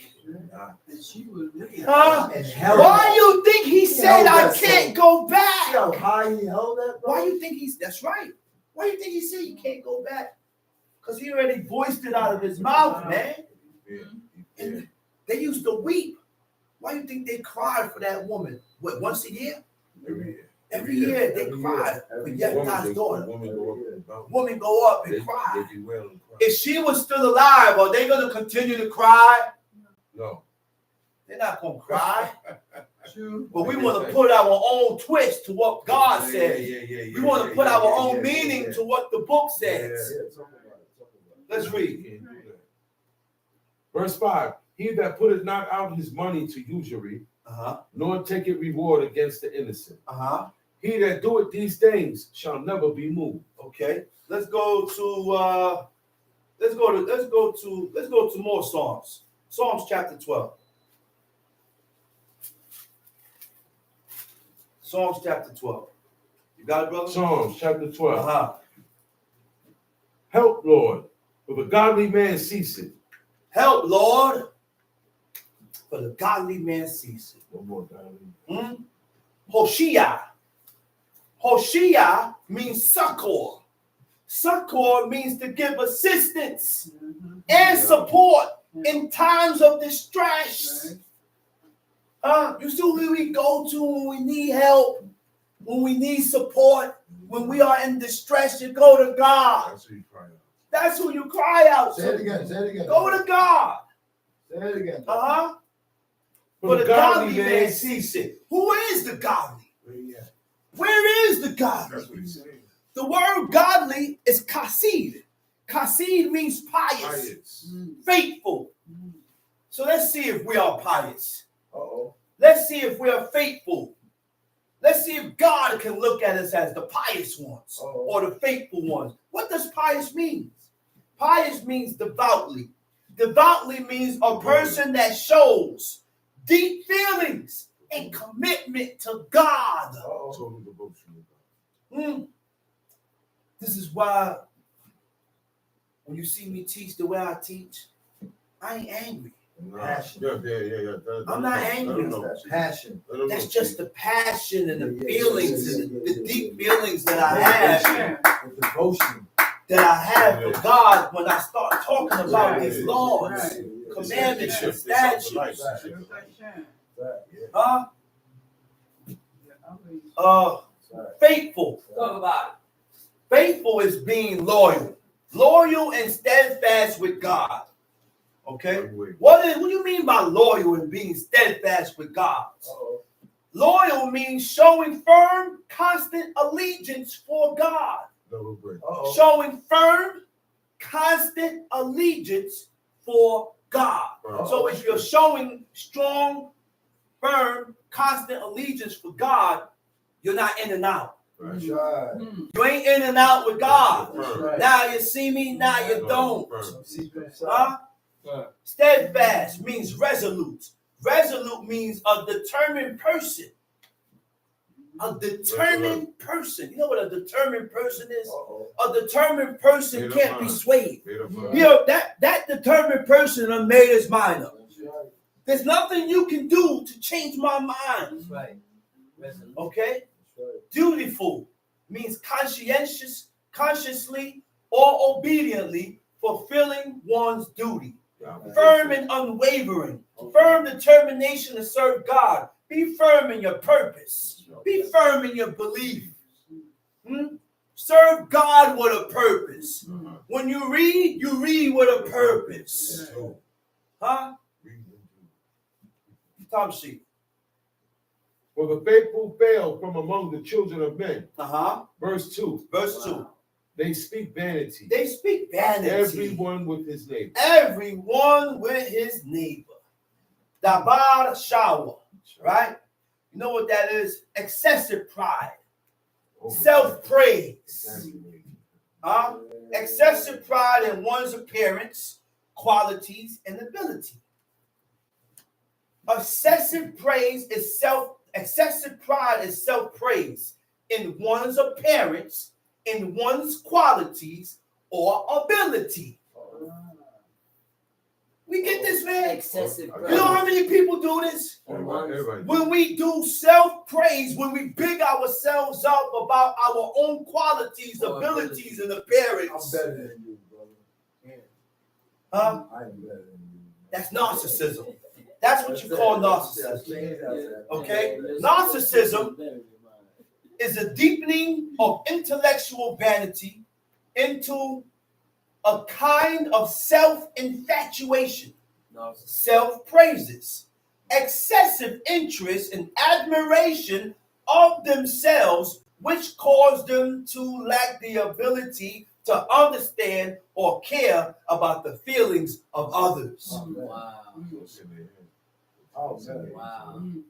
Not. And she was Huh? And held Why that. you think he said held I that can't soul. go back? See how high he held that, bro? Why you think that's right? Why you think he said you can't go back? Because he already voiced it out of his mouth, man. Yeah. And they used to weep. Why you think they cried for that woman? What, once a year? Every year. Every year they Every cried year. for Every year. Yephthah's daughter. Woman go up and about. Woman go up and They cry. be well and cry. If she was still alive, are they going to continue to cry? No. They're not going to cry. true. But we want to put our own twist to what God said. Yeah. We want to put our own meaning to what the book says. Yeah, talk about it. Talk about it. Let's read. You can't do that. Verse 5. He that putteth not out his money to usury, nor taketh reward against the innocent. He that doeth these things shall never be moved. Okay. Let's go to more Psalms. Psalms chapter 12. Psalms chapter 12. You got it, brother? Psalms chapter 12. Uh-huh. Help, Lord, for the godly man ceaseth. Help, Lord, for the godly man ceaseth. One more godly. Hoshea. Hoshea means succor. Succor means to give assistance and support in times of distress. You see who we go to when we need help, when we need support, when we are in distress, you go to God. That's who you cry out. That's who you cry out Say it to. again. Say it again. Go to God. Say it again. For the godly man ceaseth. Who is the godly? Where he at? Where is the godly? That's what he's saying. The word godly is kasid. Kasid means pious, faithful. So let's see if we are pious. Uh-oh. Let's see if we are faithful. Let's see if God can look at us as the pious ones or the faithful ones. What does pious mean? Pious means devoutly. Devoutly means a person that shows deep feelings and commitment to God. Uh-oh. Total devotion to God. This is why when you see me teach the way I teach, I ain't angry. Passion. Yeah. I'm not angry. That's that passion. That's just the passion and the feelings and the deep feelings that I have. With devotion. That I have for God when I start talking about these laws, commandments, and statutes. Faithful. Talk about it. Faithful is being loyal. Loyal and steadfast with God. Okay? What do you mean by loyal and being steadfast with God? Loyal means showing firm, constant allegiance for God. Showing firm, constant allegiance for God. So if you're showing strong, firm, constant allegiance for God, you're not in and out. That's right. You ain't in and out with God. Right. Now you see me, now you don't. Huh? Steadfast means resolute. Resolute means a determined person. A determined person. You know what a determined person is? A determined person can't be swayed. You know, that determined person done made his mind up. There's nothing you can do to change my mind. That's right. Okay? Dutiful means consciously or obediently fulfilling one's duty. Firm and unwavering. Firm determination to serve God. Be firm in your purpose. Be firm in your belief. Serve God with a purpose. When you read with a purpose. Huh? Tom sheet. For the faithful fail from among the children of men. Verse 2. Verse 2. They speak vanity. They speak vanity. Everyone with his neighbor. Everyone with his neighbor. Dabar shower. Right? You know what that is? Excessive pride. Self-praise. Excessive pride in one's appearance, qualities, and ability. Excessive pride is self-praise in one's appearance, in one's qualities or ability. We get this, man. Excessive You know how many people do this? Everybody. When we do self-praise, when we big ourselves up about our own qualities, abilities, and appearance. I'm better than you, brother. Huh? I'm better than you. That's narcissism. That's what you call narcissism. Okay? Narcissism is a deepening of intellectual vanity into a kind of self-infatuation, self-praises, excessive interest and admiration of themselves, which cause them to lack the ability to understand or care about the feelings of others. Wow. Oh, man.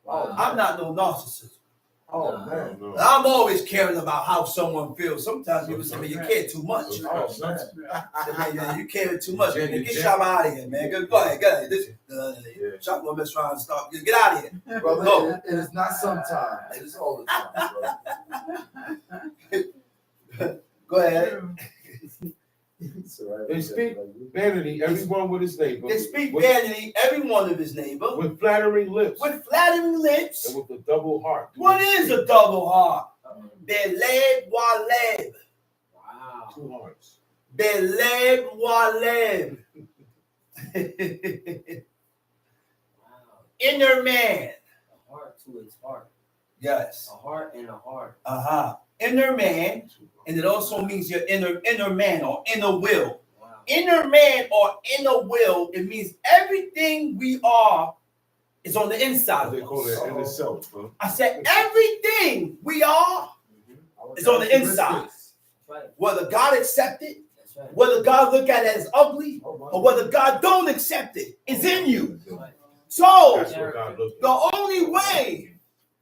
Wow. I'm not no narcissist. Oh, man. I'm always caring about how someone feels. Sometimes people say, man, you care too much. Oh, man. Say, man, you care too much. Man. Get Shop out of here, man. Go ahead. Shop gonna mess around and stop. Get out of here. Brother, Go. it is not sometimes. It's all the time, brother. Go ahead. They speak vanity, everyone with his neighbor. They speak vanity, every one of his neighbor. With flattering lips. With flattering lips. And with a double heart. What is a double heart? Beled waleb. Wow. 2 hearts. Beled waleb. Inner man. A heart to its heart. Yes. A heart and a heart. Inner man, and it also means your inner man or inner will. Wow. Inner man or inner will, it means everything we are is on the inside They of call us. it inner self. Huh? I said everything we are is on the inside. That's right. Whether God accept it, That's right. whether God look at it as ugly, or whether God don't accept it, it's in you. That's right. So That's what God looked at. the only way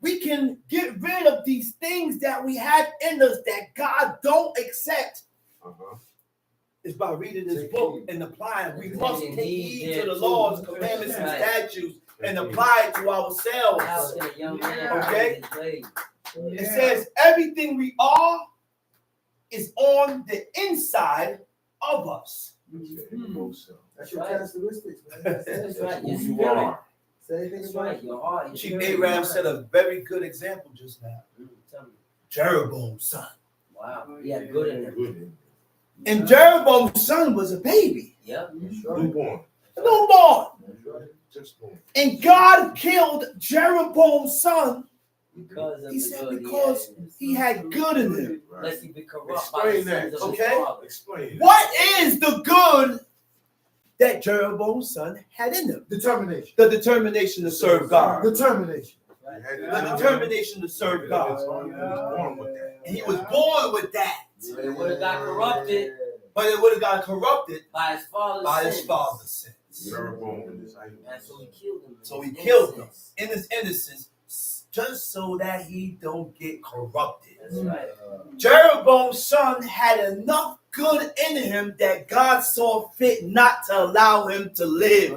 we can get rid of these things that we have in us that God don't accept is by reading this book and applying. We must take heed to the laws, commandments, and statutes and apply it to ourselves. How can a young man Okay. his way? It says everything we are is on the inside of us. That's your Right. characteristics, man. That's right. Who Your you spirit. are. Say anything That's about right. it. Your heart. Your Chief spirit, Abraham your said mind. a very good example just now. Tell me. Jeroboam's son. Wow. Yeah, good in him. Good. And Jeroboam's son was a baby, Yep. That's right. Newborn. a newborn. That's right. Just born. And God killed Jeroboam's son, Because of he the said, good because he had in him. he had good in him. Right. Lest he be corrupt by the Explain that. sins of his Okay. father. Explain it. What is the good that Jeroboam's son had in him? Determination. The determination to serve God. Determination. You had it The in him. determination to serve He God. was born with that. And he was born with that. It would have got corrupted But it would have got corrupted by his father's by sins. his father's sins. Jeroboam and his idol. And so he killed him. So he killed him in his innocence, just so that he don't get corrupted. That's right. Jeroboam's son had enough good in him that God saw fit not to allow him to live.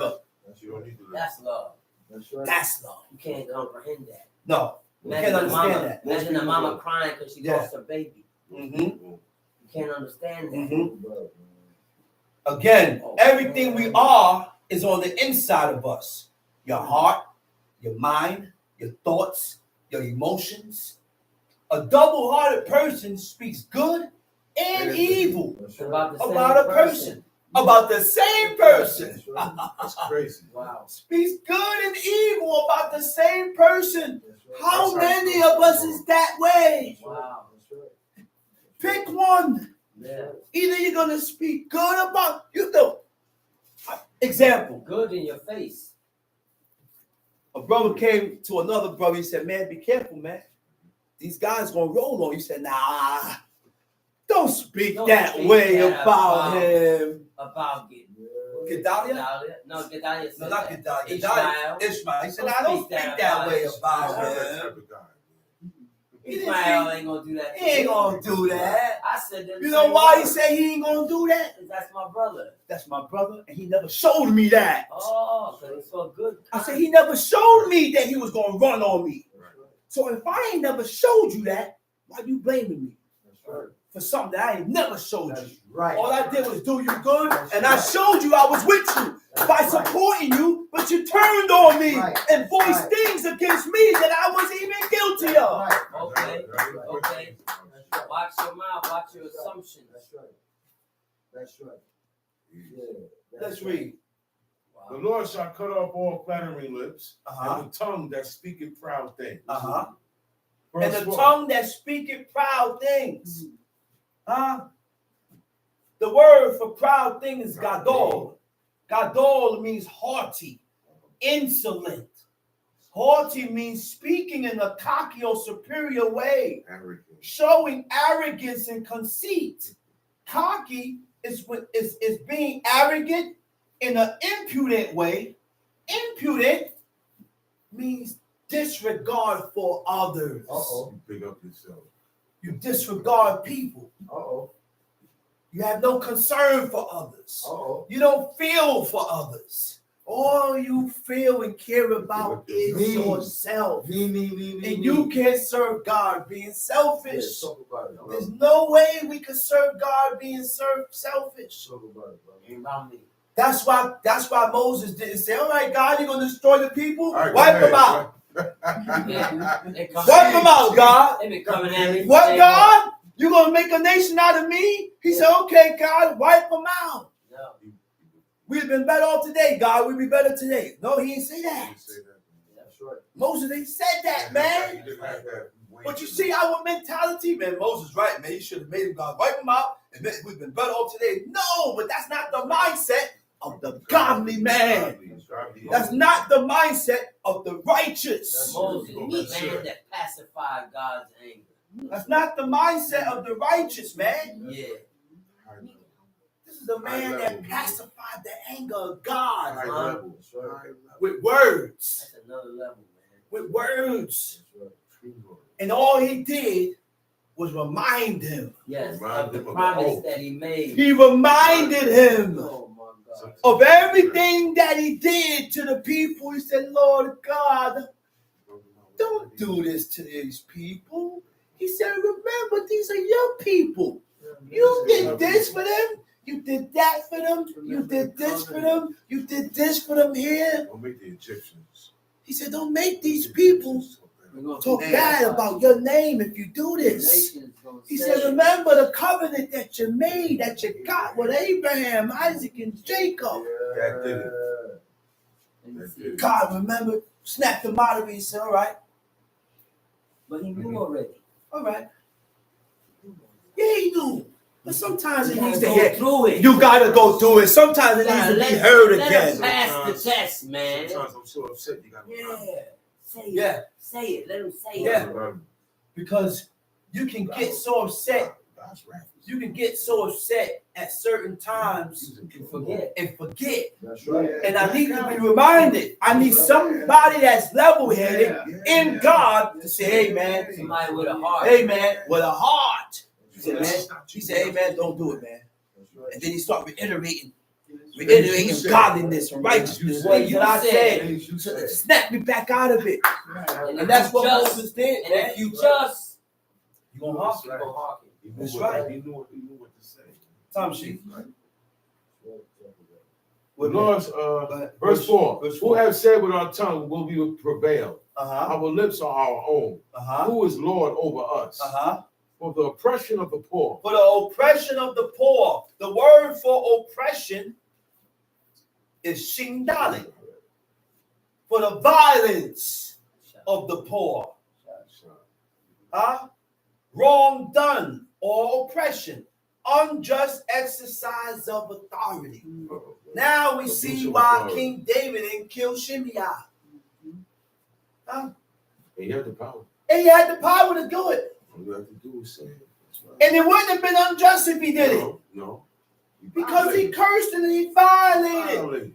You don't need to live. That's love. That's right. That's love. You can't comprehend that. No, you Imagine can't the mama, understand that. imagine the mama crying because she Yeah. lost her baby. Mhm. You can't understand that. Mhm. Again, everything we are is on the inside of us. Your heart, your mind, your thoughts, your emotions. A double-hearted person speaks good and evil That's About the same about a person. About the same person. That's crazy. Wow. Speaks good and evil about the same person. That's right. How many of us is that way? Wow. That's right. Pick one. Yeah. Either you're gonna speak good about you know. Example: Good in your face. a brother came to another brother. He said, "Man, be careful, man. These guys gonna roll on you." He said, "Nah, don't speak Don't that speak way that about about- him." About it. Gedalia? No, Gedalia No, said not that. Gedalia. Ishmael. Ishmael. He said, Don't "Nah, don't speak speak that that way about about That's that him." type of guy. Ishmael ain't gonna do that. He ain't gonna do that. I said that. You know why he said he ain't gonna do that? That's my brother. That's my brother, and he never showed me that. Oh, because it's so good. I said he never showed me that he was gonna run on me. So if I ain't never showed you that, why you blaming me That's right. for something that I ain't never showed That's you? right. All I did was do you good, and I showed you I was with you by supporting you, but you turned on me and voiced things against me that I wasn't even guilty of. Right. Okay. Okay. Watch your mouth. Watch your assumptions. That's right. That's right. Yeah. Let's read. The Lord shall cut off all flattering lips, Uh-huh. and the tongue that speaketh proud things. Uh-huh. Verse And the 4. tongue that speaketh proud things. Huh? The word for proud thing is gadol. Gadol means haughty, insolent. Haughty means speaking in a cocky or superior way, Arrogant. showing arrogance and conceit. Cocky is being arrogant in an impudent way. Impudent means disregard for others. Uh-oh. You pick up yourself. You disregard people. Uh-oh. You have no concern for others. Uh-oh. You don't feel for others. All you feel and care about is Me. yourself. Me. And you can't serve God being selfish. Talk about it. There's no way we can serve God being selfish. Talk about it, brother. Ain't about me. That's why Moses didn't say, "All right, God, you're gonna destroy the people. All right, Wipe go them ahead. out. Yeah. They come- Wipe them out, God. They been coming at me. What, They God? You gonna make a nation out of me?" He said, "Okay, God, wipe them out. No. We've been better off today, God. We'll be better today." No, he didn't say that. That's right. Moses ain't said that, man. But you see our mentality, man. Moses right, man. He should have made him God wipe them out, and then we've been better off today. No, but that's not the mindset of the godly man. That's not the mindset of the righteous. Moses, the man that pacified God's anger. That's not the mindset of the righteous, man. Yeah. This is the man that pacified the anger of God That's right. with words. That's another level, man. With words. That's right. And all he did was remind him. Yes, Remind of the him of the promise oath. that he made. He reminded him Oh my God. of everything that he did to the people. He said, "Lord God, don't do this to these people." He said, "Remember, these are your people. You did this for them. You did that for them. You did this for them. You did this for them here. Don't make the Egyptians. He said, don't make these people talk bad about your name if you do this. He said, remember the covenant that you made, that you got with Abraham, Isaac, and Jacob. That did it. God, remember, snapped him out of it. He said, all right. But he knew already. All right. Yeah, he knew. But sometimes it needs to go hit. through it. You gotta go through it. Sometimes it needs to be heard Let again. him pass the test, man. Sometimes I'm so upset you got to Say it. Yeah. Say it. Let him say Yeah. it. Because you can get so upset. You can get so upset at certain times and forget. That's right. And I need to be reminded. I need somebody that's level-headed in God to say, hey, man. Somebody with a heart. Hey, man, with a heart. He said, hey, man, don't do it, man. And then he started reiterating godliness and righteousness. Things that I said to snap me back out of it. And that's what Moses did. And if you just, you're going to hearken. you're going to hearken. That's right. He knew what to say. Tom Sheep. With Lord's, verse 4. Who have said with our tongue will we prevail? Our lips are our own. Who is Lord over us? For the oppression of the poor. For the oppression of the poor. The word for oppression is shindali. For the violence of the poor. Wrong done or oppression. Unjust exercise of authority. Now we see why King David didn't kill Shimei. He had the power. And he had the power to do it. All you have to do is say it. Right. And it wouldn't have been unjust if he did it. No. Because he cursed and he violated.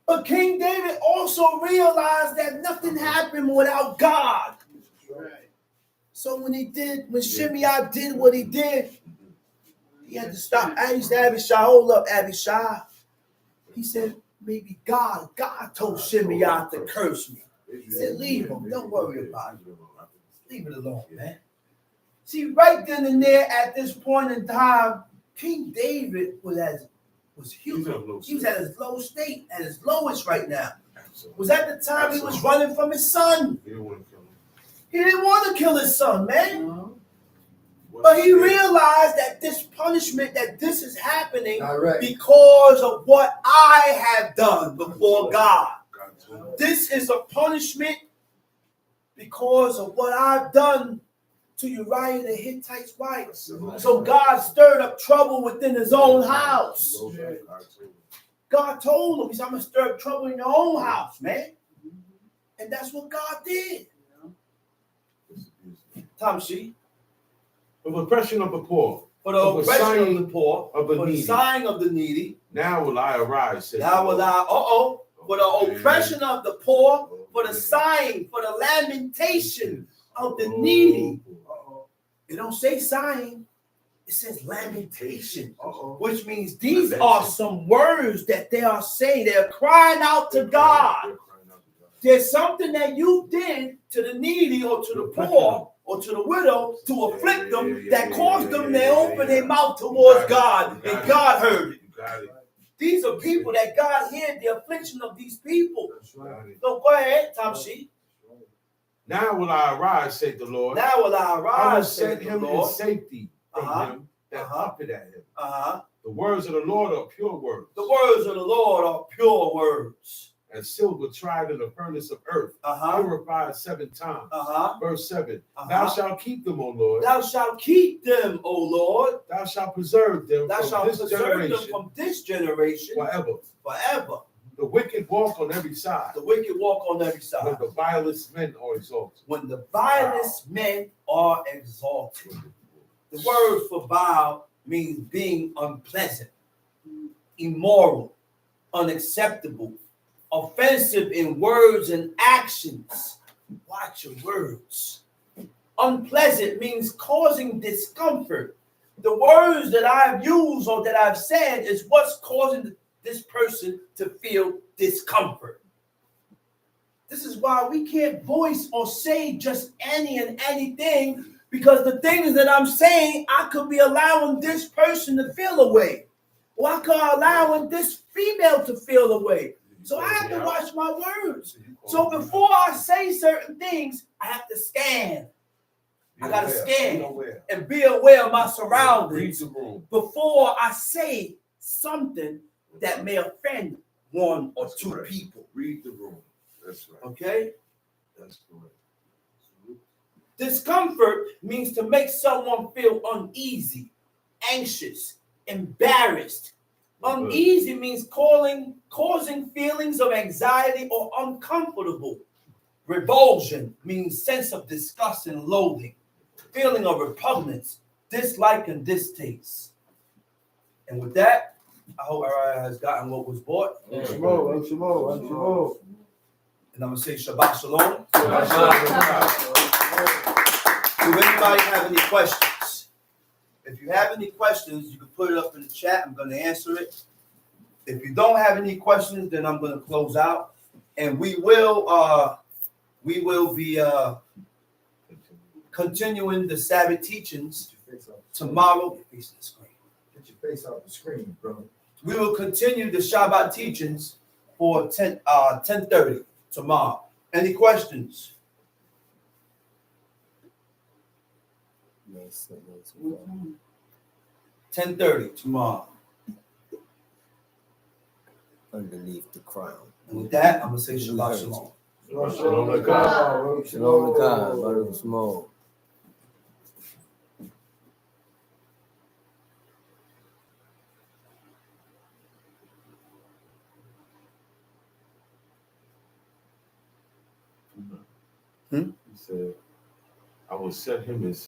But King David also realized that nothing happened without God. Right. So when Shimei did what he did, he had to stop. He said, Abishai, hold up, Abishai. He said, maybe God told Shimei to curse me. He said, leave him. Don't worry about it. Leave it alone, man. See, right then and there, at this point in time, King David was huge. He was at his low state, at his lowest right now. Was at the time he was running from his son. He didn't want to kill him. He didn't want to kill his son, man. But he realized that this punishment, that this is happening because of what I have done before God. This is a punishment because of what I've done to Uriah the Hittite's wife. So God stirred up trouble within his own house. God told him, he said, I'm going to stir up trouble in your own house, man. And that's what God did. Tom Sheep. For the oppression of the poor. For the oppression of the poor. For the sighing of the needy. Now will I arise. Now will I, for the oppression of the poor, for the sighing, for the lamentation of the needy. It don't say sighing, it says lamentation, which means these are some words that they are saying. They're crying out to God. There's something that you did to the needy or to the poor or to the widow to afflict them that caused them to open their mouth towards God, and God heard it. These are people that God heard the affliction of these people. So go ahead, Tom Sheep. Now will I arise, said the Lord. Now will I arise, I will said set him in safety from him that puffed at him. The words of the Lord are pure words. The words of the Lord are pure words. And silver tried in the furnace of earth, purified 7 times. Verse 7. Thou shalt keep them, O Lord. Thou shalt keep them, O Lord. Thou shalt preserve them from this generation forever. Forever. The wicked walk on every side. The wicked walk on every side. When the vilest men are exalted. When the vilest men are exalted. The word for vile means being unpleasant, immoral, unacceptable, offensive in words and actions. Watch your words. Unpleasant means causing discomfort. The words that I've used or that I've said is what's causing this person to feel discomfort. This is why we can't voice or say just any and anything, because the things that I'm saying, I could be allowing this person to feel away. or I could allowing this female to feel away. So I have to watch my words. So before I say certain things, I have to scan. I gotta scan and be aware of my surroundings before I say something that may offend one or two people. Read the room. That's right. Okay? That's correct. Discomfort means to make someone feel uneasy, anxious, embarrassed. Uneasy means causing feelings of anxiety or uncomfortable. Revulsion means sense of disgust and loathing, feeling of repugnance, dislike, and distaste. And with that, I hope everybody has gotten what was bought. And I'm going to say Shabbat Shalom. Do anybody have any questions? If you have any questions, you can put it up in the chat. I'm going to answer it. If you don't have any questions, then I'm going to close out. And we will be continuing the Sabbath teachings tomorrow. Get your face off the screen, bro. We will continue the Shabbat teachings for 10:30 tomorrow. Any questions? 10:30 tomorrow. Underneath the crown. And with that, I'm gonna say Shabbat Shalom. Shalom Aleichem. Shalom Aleichem. Baruch Shmo. He said, I will set him as